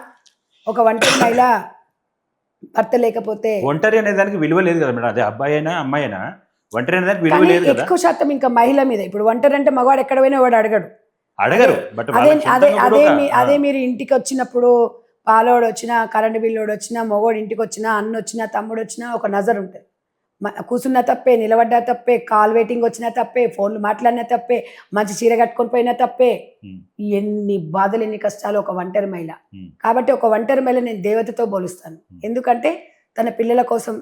ఒక ఒంటరి మహిళ భర్త లేకపోతే, ఒంటరి అనే దానికి విలువ లేదు కదా మేడం. అదే అబ్బాయి అయినా అమ్మాయి అయినా ఒంటరి అనే దానికి విలువ లేదు. ఎక్కువ శాతం ఇంకా మహిళ మీద. ఇప్పుడు ఒంటరి అంటే మగవాడు ఎక్కడ పోయినా వాడు అడగరు. అదే మీరు ఇంటికి వచ్చినప్పుడు పాలోడు వచ్చినా, కరెంటు బిల్లోడు వచ్చినా, మగోడు ఇంటికి వచ్చినా, అన్న వచ్చినా, తమ్ముడు వచ్చినా ఒక నజర్ ఉంటుంది. కూర్చున్నా తప్పే, నిలబడ్డా తప్పే, కాల్ వెయిటింగ్ వచ్చినా తప్పే, ఫోన్లు మాట్లాడినా తప్పే, మంచి చీర కట్టుకొని పోయినా తప్పే. ఎన్ని బాధలు, ఎన్ని కష్టాలు ఒక ఒంటరి మహిళ. కాబట్టి ఒక ఒంటరి మహిళ నేను దేవతతో పోలుస్తాను. ఎందుకంటే తన పిల్లల కోసం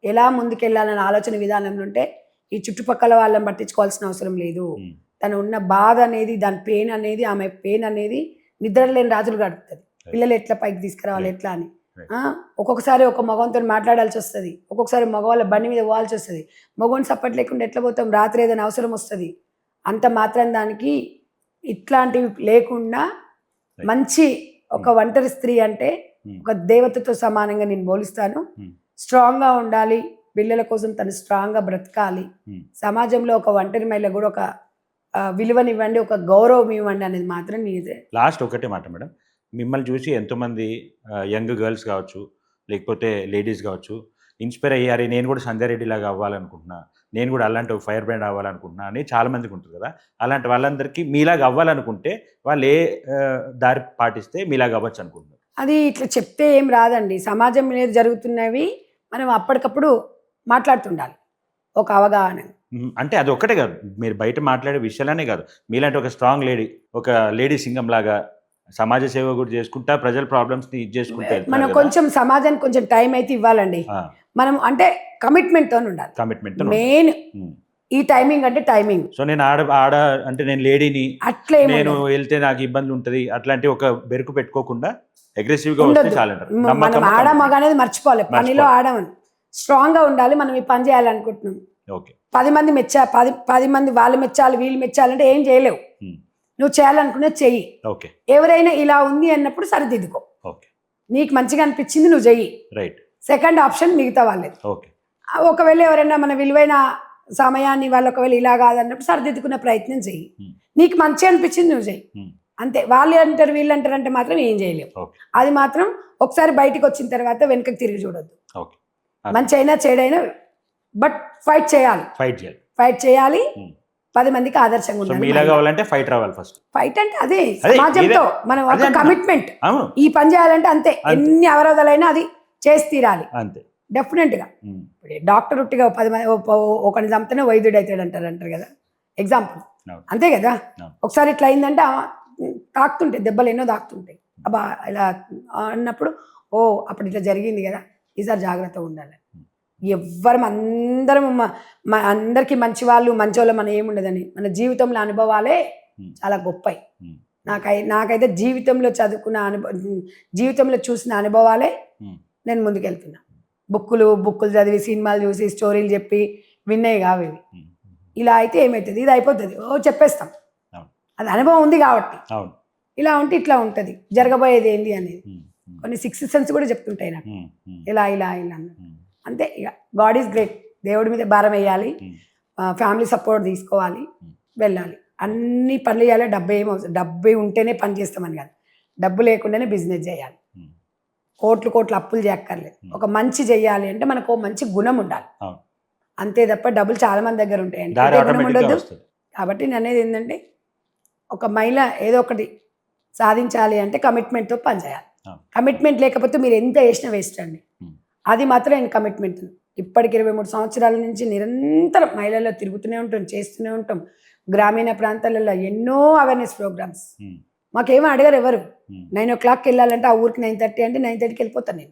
ఎలా ముందుకెళ్ళాలన్న ఆలోచన విధానంలో ఉంటే ఈ చుట్టుపక్కల వాళ్ళని పట్టించుకోవాల్సిన అవసరం లేదు. తను ఉన్న బాధ అనేది, దాని పెయిన్ అనేది, ఆమె పెయిన్ అనేది నిద్ర లేని రాజులు గడుపుతుంది. పిల్లలు ఎట్లా పైకి తీసుకురావాలి, ఎట్లా అని. ఒక్కొక్కసారి ఒక మగంతో మాట్లాడాల్సి వస్తుంది, ఒక్కొక్కసారి మగవాళ్ళ బండి మీద పోవాల్సి వస్తుంది. మగవాడిని సపోర్ట్ లేకుండా ఎట్లా పోతాం? రాత్రి ఏదైనా అవసరం వస్తుంది. అంత మాత్రం దానికి ఇట్లాంటివి లేకుండా మంచి ఒక ఒంటరి స్త్రీ అంటే ఒక దేవతతో సమానంగా నేను పోలిస్తాను. స్ట్రాంగ్గా ఉండాలి, పిల్లల కోసం తను స్ట్రాంగ్గా బ్రతకాలి, సమాజంలో ఒక ఒంటరి మహిళ కూడా ఒక విలువనివ్వండి, ఒక గౌరవం ఇవ్వండి అనేది మాత్రం నీదే. లాస్ట్ ఒకటే మాట మేడం, మిమ్మల్ని చూసి ఎంతోమంది యంగ్ గర్ల్స్ కావచ్చు, లేకపోతే లేడీస్ కావచ్చు, ఇన్స్పైర్ అయ్యారు, నేను కూడా సంధ్యారెడ్డి లాగా అవ్వాలనుకుంటున్నా, నేను కూడా అలాంటి ఒక ఫైర్ బ్రాండ్ అవ్వాలనుకుంటున్నా అని చాలామందికి ఉంటుంది కదా. అలాంటి వాళ్ళందరికీ మీలాగా అవ్వాలనుకుంటే వాళ్ళు ఏ దారి పాటిస్తే మీలాగా అవ్వచ్చు అనుకుంటున్నారు? అది ఇట్లా చెప్తే ఏం రాదండి. సమాజం మీద జరుగుతున్నవి మనం అప్పటికప్పుడు మాట్లాడుతుండాలి, ఒక అవగాహన. అంటే అది ఒక్కటే కాదు, మీరు బయట మాట్లాడే విషయాలనే కాదు, మీలాంటి ఒక స్ట్రాంగ్ లేడీ, ఒక లేడీ సింగం లాగా సమాజ సేవ కూడా చేసుకుంటా ప్రజల ప్రాబ్లమ్స్ని ఇది చేసుకుంటే మనం కొంచెం సమాజానికి కొంచెం టైం అయితే ఇవ్వాలండి. మనం అంటే కమిట్మెంట్తో ఉండాలి. కమిట్మెంట్ మెయిన్ ఈ టైమింగ్ అంటే టైమింగ్. సో నేను ఆడ అంటే నేను లేడీని, అట్లే నేను వెళ్తే నాకు ఇబ్బంది ఉంటుంది అట్లాంటి ఒక బెరుకు పెట్టుకోకుండా అగ్రెసివ్గా వస్తే చాలంటారు. మనం ఆడ మగ అనేది మర్చిపోవాలి, పనిలో ఆడమని స్ట్రాంగ్గా ఉండాలి. మనం ఈ పని చేయాలనుకుంటున్నాం, ఓకే 10 మంది పది మంది వాళ్ళు మెచ్చాలి వీళ్ళు మెచ్చాలంటే ఏం చేయలేవు. నువ్వు చేయాలనుకునే చెయ్యి. ఓకే, ఎవరైనా ఇలా ఉంది అన్నప్పుడు సరిదిద్దుకో. ఓకే, నీకు మంచిగా అనిపించింది నువ్వు చెయ్యి. రైట్. సెకండ్ ఆప్షన్ మిగతా వాళ్ళది. ఓకే, ఒకవేళ ఎవరైనా మన విలువైన సమయాన్ని వాళ్ళు ఒకవేళ ఇలా కాదన్నప్పుడు సరిదిద్దుకునే ప్రయత్నం చెయ్యి. నీకు మంచి అనిపించింది నువ్వు చెయ్యి, అంతే. వాళ్ళు అంటారు వీళ్ళు అంటారు అంటే మాత్రం ఏం చేయలేవు. అది మాత్రం ఒకసారి బయటికి వచ్చిన తర్వాత వెనుకకి తిరిగి చూడొద్దు. మంచి అయినా చెడైనా బట్ ఫైట్ చేయాలి. 10 మందికి ఆదర్శంగా ఉండాలి. ఫైట్ అంటే అదే సమాజంతో మనం ఒక కమిట్మెంట్. ఈ పని చేయాలంటే అంతే, ఎన్ని అవరోధాలైనా అది చేసి తీరాలి డెఫినెట్ గా. డాక్టర్ ఉట్టిగా 10 మంది ఒకరిని చంపితేనే వైద్యుడు అవుతాడు అంటారు కదా, ఎగ్జాంపుల్ అంతే కదా. ఒకసారి ఇట్లా అయిందంటే తాకుతుంటాయి దెబ్బలు, ఎన్నో తాకుతుంటాయి. అబ్బా ఇలా అన్నప్పుడు అప్పుడు ఇట్లా జరిగింది కదా, ఈసారి జాగ్రత్తగా ఉండాలి. ఎవ్వరం అందరికీ మంచి వాళ్ళు మన ఏముండదని, మన జీవితంలో అనుభవాలే చాలా గొప్పవి. నాకైతే జీవితంలో చదువుకున్న జీవితంలో చూసిన అనుభవాలే నేను ముందుకెళ్తున్నా. బుక్కులు చదివి, సినిమాలు చూసి, స్టోరీలు చెప్పి విన్నాయి కావు ఇవి. ఇలా అయితే ఏమవుతుంది, ఇది అయిపోతుంది, చెప్పేస్తాం. అది అనుభవం ఉంది కాబట్టి. ఇలా ఉంటే ఇట్లా ఉంటుంది, జరగబోయేది ఏంటి అనేది. కొన్ని 6 సెన్స్ కూడా చెప్తుంటాయి నాకు, ఇలా అంతే. ఇక గాడ్ ఈజ్ గ్రేట్. దేవుడి మీద భారం వేయాలి, ఫ్యామిలీ సపోర్ట్ తీసుకోవాలి, వెళ్ళాలి. అన్ని పనులు చేయాలి. డబ్బు ఉంటేనే పని చేస్తామని కాదు, డబ్బు లేకుండానే బిజినెస్ చేయాలి. కోట్లు అప్పులు చేయక్కర్లేదు. ఒక మంచి చెయ్యాలి అంటే మనకు మంచి గుణం ఉండాలి, అంతే తప్ప డబ్బులు చాలా మంది దగ్గర ఉంటాయండి, గుణం ఉండొద్దు. కాబట్టి నేను అనేది ఏంటంటే, ఒక మహిళ ఏదో ఒకటి సాధించాలి అంటే కమిట్మెంట్తో పని చేయాలి. కమిట్మెంట్ లేకపోతే మీరు ఎంత వేసినా వేస్ట్ అండి. అది మాత్రం నేను కమిట్మెంట్. ఇప్పటికి 23 సంవత్సరాల నుంచి నిరంతరం మహిళల్లో తిరుగుతూనే ఉంటాం, చేస్తూనే ఉంటాం. గ్రామీణ ప్రాంతాలలో ఎన్నో అవేర్నెస్ ప్రోగ్రామ్స్. మాకేమో అడగరు ఎవరు. 9 o'clockకి వెళ్ళాలంటే ఆ ఊరికి 9:30 అంటే 9:30కి వెళ్ళిపోతాను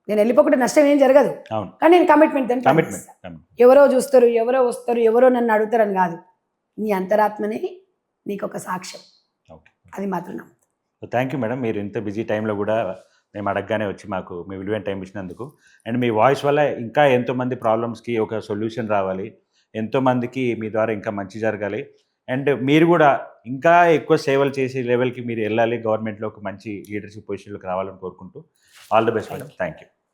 నేను వెళ్ళిపోకుండా నష్టం ఏం జరగదు. కానీ నేను కమిట్మెంట్ ఎవరో చూస్తారు, ఎవరో వస్తారు, ఎవరో నన్ను అడుగుతారని కాదు, నీ అంతరాత్మనే నీకు ఒక సాక్ష్యం, అది మాత్రం నమ్ముతాను. థ్యాంక్ యూ మేడం, మీరు ఇంత బిజీ టైంలో కూడా మేము అడగగానే వచ్చి మాకు మీ విలువైన టైం ఇచ్చినందుకు. అండ్ మీ వాయిస్ వల్ల ఇంకా ఎంతోమంది ప్రాబ్లమ్స్కి ఒక సొల్యూషన్ రావాలి, ఎంతోమందికి మీ ద్వారా ఇంకా మంచి జరగాలి. అండ్ మీరు కూడా ఇంకా ఎక్కువ సేవలు చేసే లెవెల్కి మీరు వెళ్ళాలి, గవర్నమెంట్లో ఒక మంచి లీడర్షిప్ పొజిషన్లోకి రావాలని కోరుకుంటూ all the best madam. Thank you.